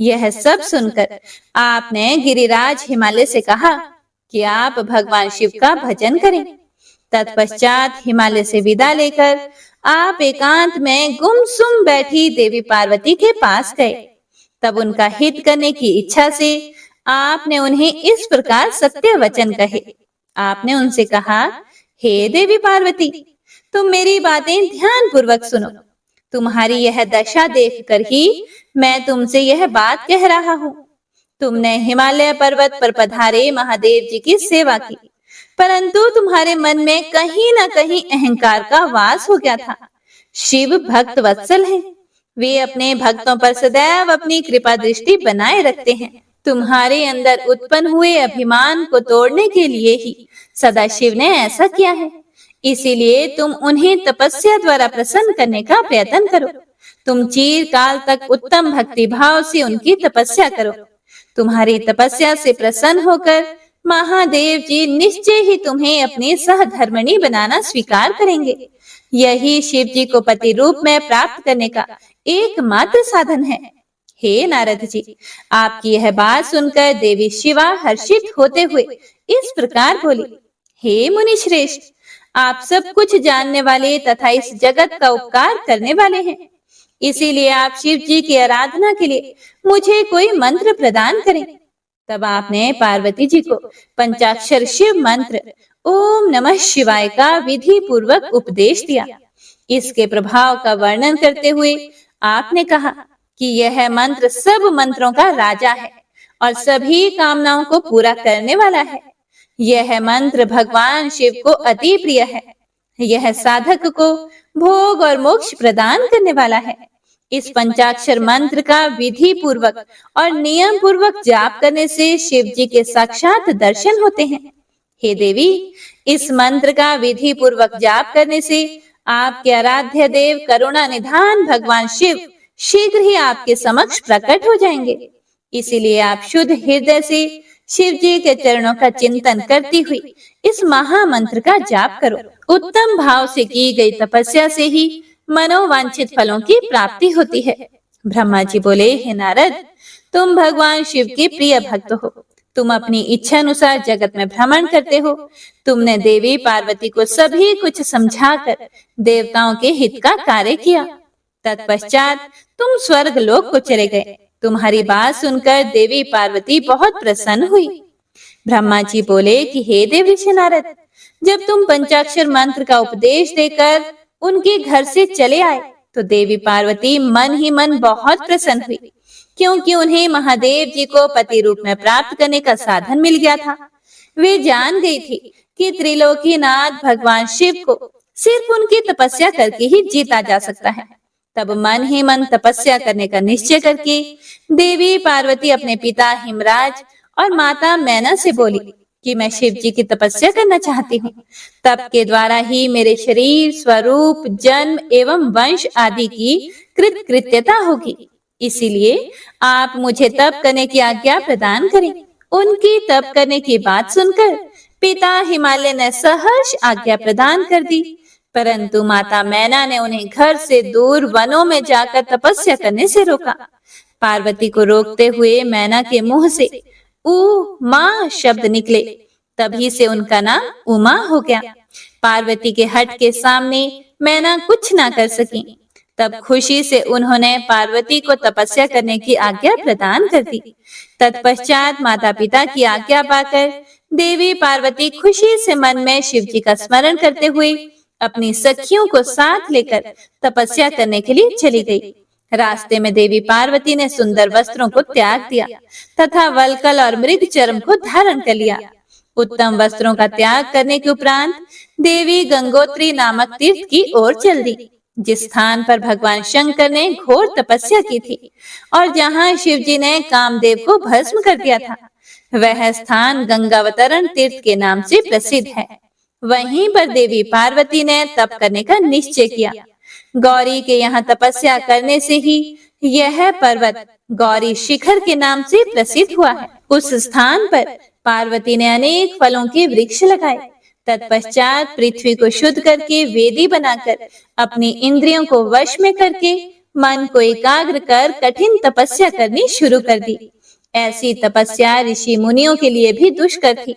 यह सब सुनकर आपने गिरिराज हिमालय से कहा कि आप भगवान शिव का भजन करें। तत्पश्चात हिमालय से विदा लेकर आप एकांत में गुमसुम बैठी देवी पार्वती के पास गए। तब उनका हित करने की इच्छा से आपने उन्हें इस प्रकार सत्य वचन कहे। आपने उनसे कहा, हे देवी पार्वती, तुम मेरी बातें ध्यान पूर्वक सुनो। तुम्हारी यह दशा देखकर ही मैं तुमसे यह बात कह रहा हूँ। तुमने हिमालय पर्वत पर पधारे महादेव जी की सेवा की, परंतु तुम्हारे मन में कहीं न कहीं अहंकार का वास हो गया था। शिव भक्त वत्सल हैं। वे अपने भक्तों पर सदैव अपनी कृपा दृष्टि बनाए रखते हैं। तुम्हारे अंदर उत्पन्न हुए अभिमान को तोड़ने के लिए ही सदा शिव ने ऐसा किया है। इसीलिए तुम उन्हें तपस्या द्वारा प्रसन्न करने का प्रयत्न करो। तुम चिरकाल तक उत्तम भक्ति भाव से उनकी तपस्या करो। तुम्हारी तपस्या से प्रसन्न होकर महादेव जी निश्चय ही तुम्हें अपने सहधर्मिणी बनाना स्वीकार करेंगे। यही शिव जी को पति रूप में प्राप्त करने का एकमात्र साधन है। हे नारद जी, आपकी यह बात सुनकर देवी शिवा हर्षित होते हुए इस प्रकार बोली, हे मुनि श्रेष्ठ, आप सब कुछ जानने वाले तथा इस जगत का उपकार करने वाले हैं। इसीलिए आप शिव जी की आराधना के लिए मुझे कोई मंत्र प्रदान करें। तब आपने पार्वती जी को पंचाक्षर शिव मंत्र ओम नमः शिवाय का विधि पूर्वक उपदेश दिया। इसके प्रभाव का वर्णन करते हुए आपने कहा कि यह मंत्र सब मंत्रों का राजा है और सभी कामनाओं को पूरा करने वाला है। यह मंत्र भगवान शिव को अति प्रिय है। यह साधक को भोग और मोक्ष प्रदान करने वाला है। इस पंचाक्षर मंत्र का विधि पूर्वक और नियम पूर्वक जाप करने से शिव जी के साक्षात दर्शन होते हैं। हे देवी, इस मंत्र का विधि पूर्वक जाप करने से आपके आराध्य देव करुणा निधान भगवान शिव शीघ्र ही आपके समक्ष प्रकट हो जाएंगे। इसीलिए आप शुद्ध हृदय से शिव जी के चरणों का चिंतन करती हुई इस महामंत्र का जाप करो। उत्तम भाव से की गई तपस्या से ही मनोवांछित फलों की प्राप्ति होती है। ब्रह्मा जी बोले, हे नारद, तुम भगवान शिव के प्रिय भक्त हो। तुम अपनी इच्छा अनुसार जगत में भ्रमण करते हो। तुमने देवी पार्वती को सभी कुछ समझाकर देवताओं के हित का कार्य किया। तत्पश्चात तुम स्वर्ग लोक को चले गए। तुम्हारी बात सुनकर देवी पार्वती बहुत प्रसन्न हुई। ब्रह्मा जी बोले कि हे देव ऋषि नारद, जब तुम पंचाक्षर मंत्र का उपदेश देकर उनके घर से चले आए तो देवी पार्वती मन ही मन बहुत प्रसन्न हुई, क्योंकि उन्हें महादेव जी को पति रूप में प्राप्त करने का साधन मिल गया था। वे जान गई थी कि त्रिलोकीनाथ भगवान शिव को सिर्फ उनकी तपस्या करके ही जीता जा सकता है। तब मन ही मन तपस्या करने का निश्चय करके देवी पार्वती अपने पिता हिमराज और माता मैना से बोली कि मैं शिव जी की तपस्या करना चाहती हूँ। तप के द्वारा ही मेरे शरीर, स्वरूप, जन्म एवं वंश आदि की कृतकृत्यता होगी। इसीलिए आप मुझे तप करने की आज्ञा प्रदान करें। उनकी तप करने की बात सुनकर पिता हिमालय ने सहर्ष आज्ञा प्रदान कर दी, परंतु माता मैना ने उन्हें घर से दूर वनों में जाकर तपस्या करने से रोका। पार्वती को रोकते हुए मैना के मुंह से उमा शब्द निकले। तभी से उनका नाम उमा हो गया। पार्वती के हट के सामने मैना कुछ ना कर सकी। तब खुशी से उन्होंने पार्वती को तपस्या करने की आज्ञा प्रदान कर दी। तत्पश्चात माता पिता की आज्ञा पाकर देवी पार्वती खुशी से मन में शिव जी का स्मरण करते हुए अपनी सखियों को साथ लेकर तपस्या करने के लिए चली गई। रास्ते में देवी पार्वती ने सुंदर वस्त्रों को त्याग दिया तथा वलकल और मृग चर्म को धारण कर लिया। उत्तम वस्त्रों का त्याग करने के उपरांत देवी गंगोत्री नामक तीर्थ की ओर चल दी, जिस स्थान पर भगवान शंकर ने घोर तपस्या की थी और जहां शिव जी ने कामदेव को भस्म कर दिया था। वह स्थान गंगावतरण तीर्थ के नाम से प्रसिद्ध है। वहीं पर देवी पार्वती ने तप करने का निश्चय किया। गौरी के यहाँ तपस्या करने से ही यह पर्वत गौरी शिखर के नाम से प्रसिद्ध हुआ है। उस स्थान पर पार्वती ने अनेक फलों के वृक्ष लगाए। तत्पश्चात पृथ्वी को शुद्ध करके वेदी बनाकर अपनी इंद्रियों को वश में करके मन को एकाग्र कर कठिन तपस्या करनी शुरू कर दी। ऐसी तपस्या ऋषि मुनियों के लिए भी दुष्कर थी।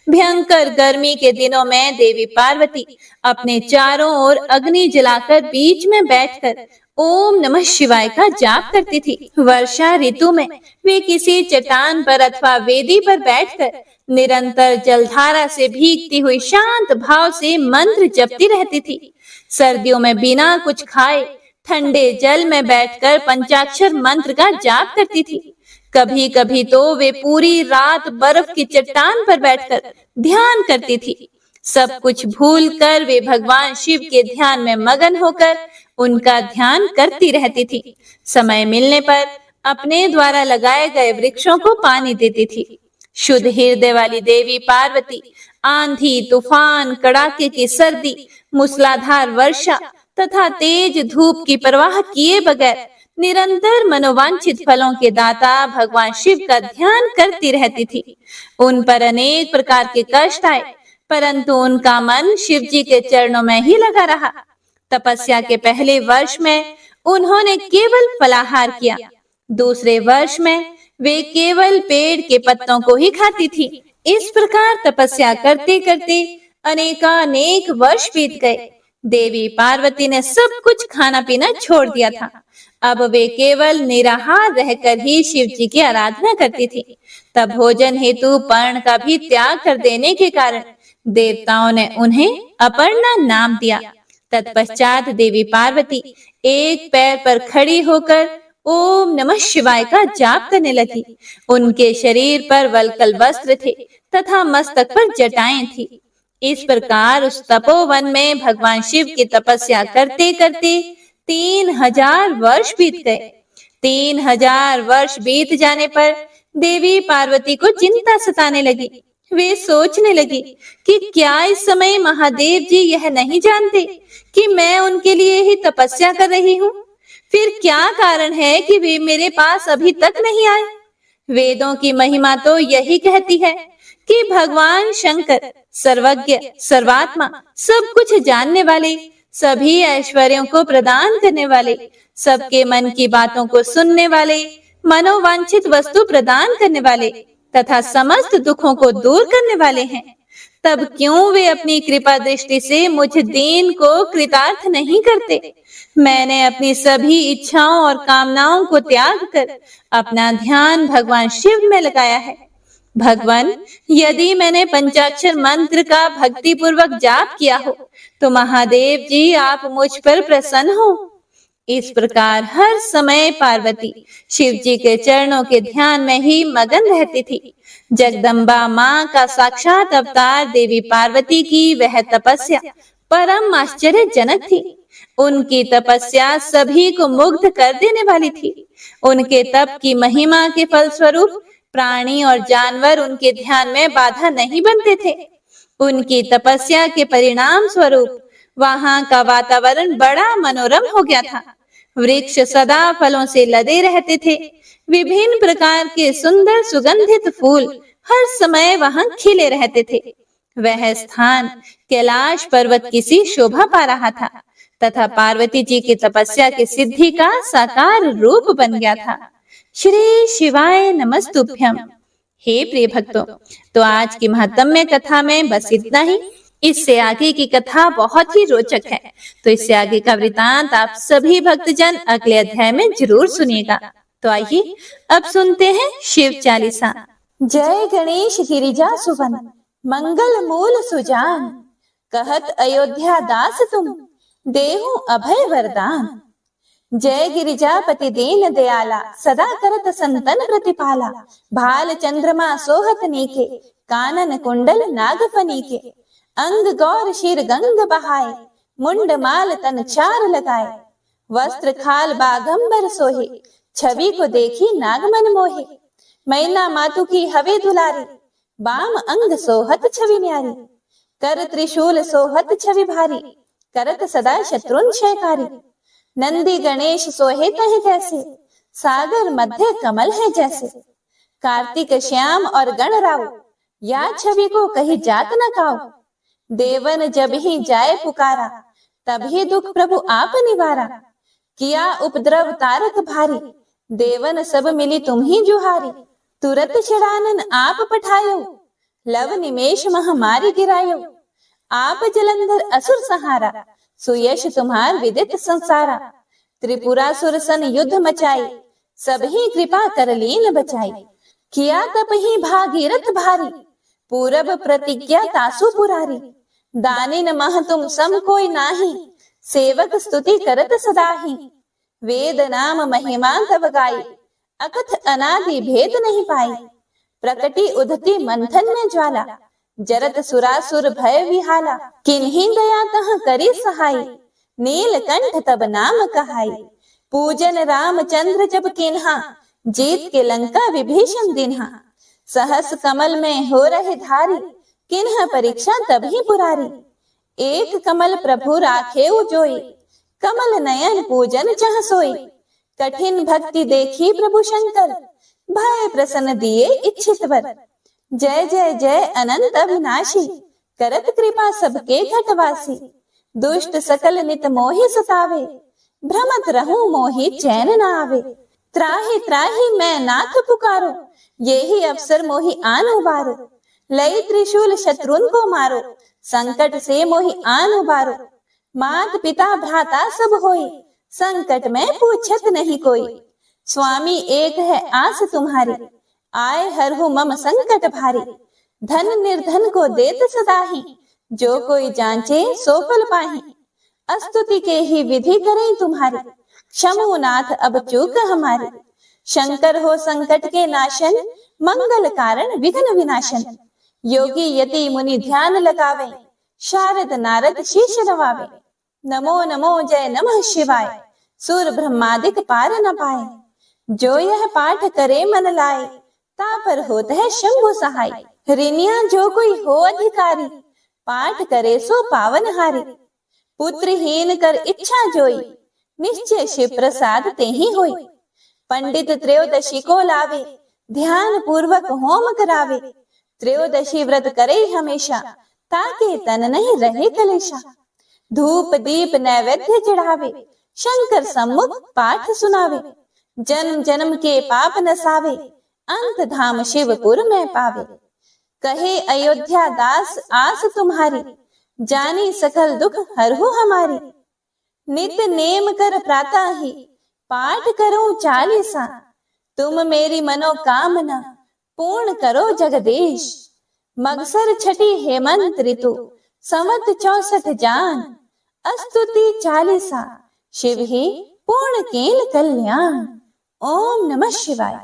भयंकर गर्मी के दिनों में देवी पार्वती अपने चारों ओर अग्नि जलाकर बीच में बैठकर ओम नमः शिवाय का जाप करती थी। वर्षा ऋतु में वे किसी चट्टान पर अथवा वेदी पर बैठकर निरंतर जलधारा से भीगती हुई शांत भाव से मंत्र जपती रहती थी। सर्दियों में बिना कुछ खाए ठंडे जल में बैठकर पंचाक्षर मंत्र का जाप करती थी। कभी कभी तो वे पूरी रात बर्फ की चट्टान पर बैठकर ध्यान करती थी। सब कुछ भूलकर वे भगवान शिव के ध्यान में मगन होकर उनका ध्यान करती रहती थी। समय मिलने पर अपने द्वारा लगाए गए वृक्षों को पानी देती थी। शुद्ध हृदय वाली देवी पार्वती आंधी, तूफान, कड़ाके की सर्दी, मूसलाधार वर्षा तथा तेज धूप की परवाह किए बगैर निरंतर मनोवांछित फलों के दाता भगवान शिव का ध्यान करती रहती थी। उन पर अनेक प्रकार के कष्ट आए, परंतु उनका मन शिव जी के चरणों में ही लगा रहा। तपस्या के पहले वर्ष में उन्होंने केवल फलाहार किया। दूसरे वर्ष में वे केवल पेड़ के पत्तों को ही खाती थी। इस प्रकार तपस्या करते करते अनेकानेक वर्ष बीत गए। देवी पार्वती ने सब कुछ खाना पीना छोड़ दिया था। अब वे केवल निराहार रहकर ही शिव जी की आराधना करती थी। तब भोजन हेतु पर्ण का भी त्याग कर देने के कारण देवताओं ने उन्हें अपर्णा नाम दिया। तत्पश्चात देवी पार्वती एक पैर पर खड़ी होकर ओम नमः शिवाय का जाप करने लगी। उनके शरीर पर वलकल वस्त्र थे तथा मस्तक पर जटाएं थी। इस प्रकार उस तपोवन में भगवान शिव की तपस्या करते करते 3000 वर्ष बीत गए। 3000 वर्ष बीत जाने पर देवी पार्वती को चिंता सताने लगी। वे सोचने लगी कि क्या इस समय महादेव जी यह नहीं जानते कि मैं उनके लिए ही तपस्या कर रही हूँ? फिर क्या कारण है कि वे मेरे पास अभी तक नहीं आए? वेदों की महिमा तो यही कहती है कि भगवान शंकर सर्वज्ञ, सर्वात्मा, सब कुछ जानने वाले, सभी ऐश्वर्यों को प्रदान करने वाले, सबके मन की बातों को सुनने वाले, मनोवांछित वस्तु प्रदान करने वाले तथा समस्त दुखों को दूर करने वाले हैं। तब क्यों वे अपनी कृपा दृष्टि से मुझ दीन को कृतार्थ नहीं करते? मैंने अपनी सभी इच्छाओं और कामनाओं को त्याग कर अपना ध्यान भगवान शिव में लगाया है। भगवान, यदि मैंने पंचाक्षर मंत्र का भक्ति पूर्वक जाप किया हो तो महादेव जी आप मुझ पर प्रसन्न हो। इस प्रकार हर समय पार्वती शिव जी के चरणों के ध्यान में ही मगन रहती थी। जगदम्बा माँ का साक्षात अवतार देवी पार्वती की वह तपस्या परम आश्चर्यजनक थी। उनकी तपस्या सभी को मुग्ध कर देने वाली थी। उनके तप की महिमा के फलस्वरूप प्राणी और जानवर उनके ध्यान में बाधा नहीं बनते थे। उनकी तपस्या के परिणाम स्वरूप वहां का वातावरण बड़ा मनोरम हो गया था। वृक्ष सदा फलों से लदे रहते थे। विभिन्न प्रकार के सुंदर सुगंधित फूल हर समय वहां खिले रहते थे। वह स्थान कैलाश पर्वत की सी शोभा पा रहा था तथा पार्वती जी की तपस्या की सिद्धि का साकार रूप बन गया था। श्री शिवाय नमस्तुभ्यम। हे प्रिय भक्तों, तो आज की महत्तम कथा में बस इतना ही। इससे आगे की कथा बहुत ही रोचक है, तो इससे आगे का वृतांत आप सभी भक्तजन अगले अध्याय में जरूर सुनिएगा। तो आइए अब सुनते हैं शिव चालीसा। जय गणेश गिरिजा सुवन, मंगल मूल सुजान, कहत अयोध्या दास तुम, देहु अभय वरदान। जय गिरिजापति दीन दयाला, सदा करत संतन प्रतिपाला। भाल चंद्रमा सोहत नीके, कानन कुंडल नागफनी के। अंग गौर शीर गंग बहाए, मुंड माल तन चार लगाए। वस्त्र खाल बागंबर सोहे, छवि को देखी नागमन मोहे। मैना मातु की हवे दुलारी, बाम अंग सोहत छवि न्यारी। कर त्रिशूल सोहत छवि भारी, करत सदा शत्रुन क्षयकारी। नंदी गणेश सोहे तहे जैसे, सागर मध्य कमल है जैसे। कार्तिक श्याम और गण राव, या छवि को कही जात न काओ। देवन जब ही जाए पुकारा, तभी दुख प्रभु आप निवारा। किया उपद्रव तारक भारी, देवन सब मिली तुम ही जुहारी। तुरत छिड़ानन आप पठायो, लव निमेष महामारी गिरायो। आप जलंधर असुर सहारा, सुयश तुम्हार विदित संसारा। त्रिपुरासुर सन युद्ध मचाई, सबही कृपा कर लीन बचाई। किया तप ही भागीरथ भारी, पूरब प्रतिज्ञा तासु पुरारी। दानिन मह तुम सम कोई नाही, सेवक स्तुति करत सदाही। वेद नाम महिमा तब गाई, अकथ अनादि भेद नहीं पाई। प्रकटी उधती मंथन में ज्वाला, जरत सुरासुर भय विहाला। किन्हीं दया तह करी सहाय, नीलकंठ तब नाम कहाई। पूजन रामचंद्र जब किन्हा, जीत के लंका विभीषण दिन्हा। सहस कमल में हो रहे धारी, किन्ह परीक्षा तभी पुरारी। एक कमल प्रभु राखे जोई, कमल नयन पूजन जहाँ सोई। कठिन भक्ति देखी प्रभु शंकर, भय प्रसन्न दिए इच्छित वर। जय जय जय अनंत अविनाशी, करत कृपा सबके घटवासी। दुष्ट सकल नित मोहि सतावे, भ्रमत रहूं मोहि चैन न आवे। त्राहि त्राहि मैं नाथ पुकारो, यही अवसर मोहि आन उबारो। लई त्रिशूल शत्रुन को मारो, संकट से मोहि आन उबारो। मात पिता भ्राता सब होई, संकट में पूछत नहीं कोई। स्वामी एक है आस तुम्हारी, आए हरहु मम संकट भारी। धन निर्धन को देत सदाही, जो कोई जांचे सो फल पाही। अस्तुति के ही विधि करें तुम्हारी, क्षमो नाथ अब चूक हमारी। शंकर हो संकट के नाशन, मंगल कारण विघ्न विनाशन। योगी यति मुनि ध्यान लगावे, शारद नारद शीश नवावे। नमो नमो जय नमः शिवाय, सुर ब्रह्मादिक पार न पाए। जो यह पाठ करे मन लाए, तापर होत है शंभु सहाय। ऋणिया जो कोई हो अधिकारी, पाठ करे सो पावन हारी। पुत्रहीन कर इच्छा जोई, निश्चय शिव प्रसाद ते ही होई। पंडित त्रयोदशी को लावे, ध्यान पूर्वक होम करावे। त्रयोदशी व्रत करे हमेशा, ताके तन नहीं रहे कलेशा। धूप दीप नैवेद्य चढ़ावे, शंकर सम्मुख पाठ सुनावे। जन्म जन्म के पाप नसावे, अंत धाम शिवपुर में पावे। कहे अयोध्या दास आस तुम्हारी, जानी सकल दुख हरहु हमारी। नित नेम कर प्रातः ही पाठ करूं चालीसा। तुम मेरी मनोकामना पूर्ण करो जगदीश। मगसर छठी हेमंत ऋतु संवत 64 जान। अस्तुति चालीसा शिव ही पूर्ण केल कल्याण। ओम नमः शिवाय।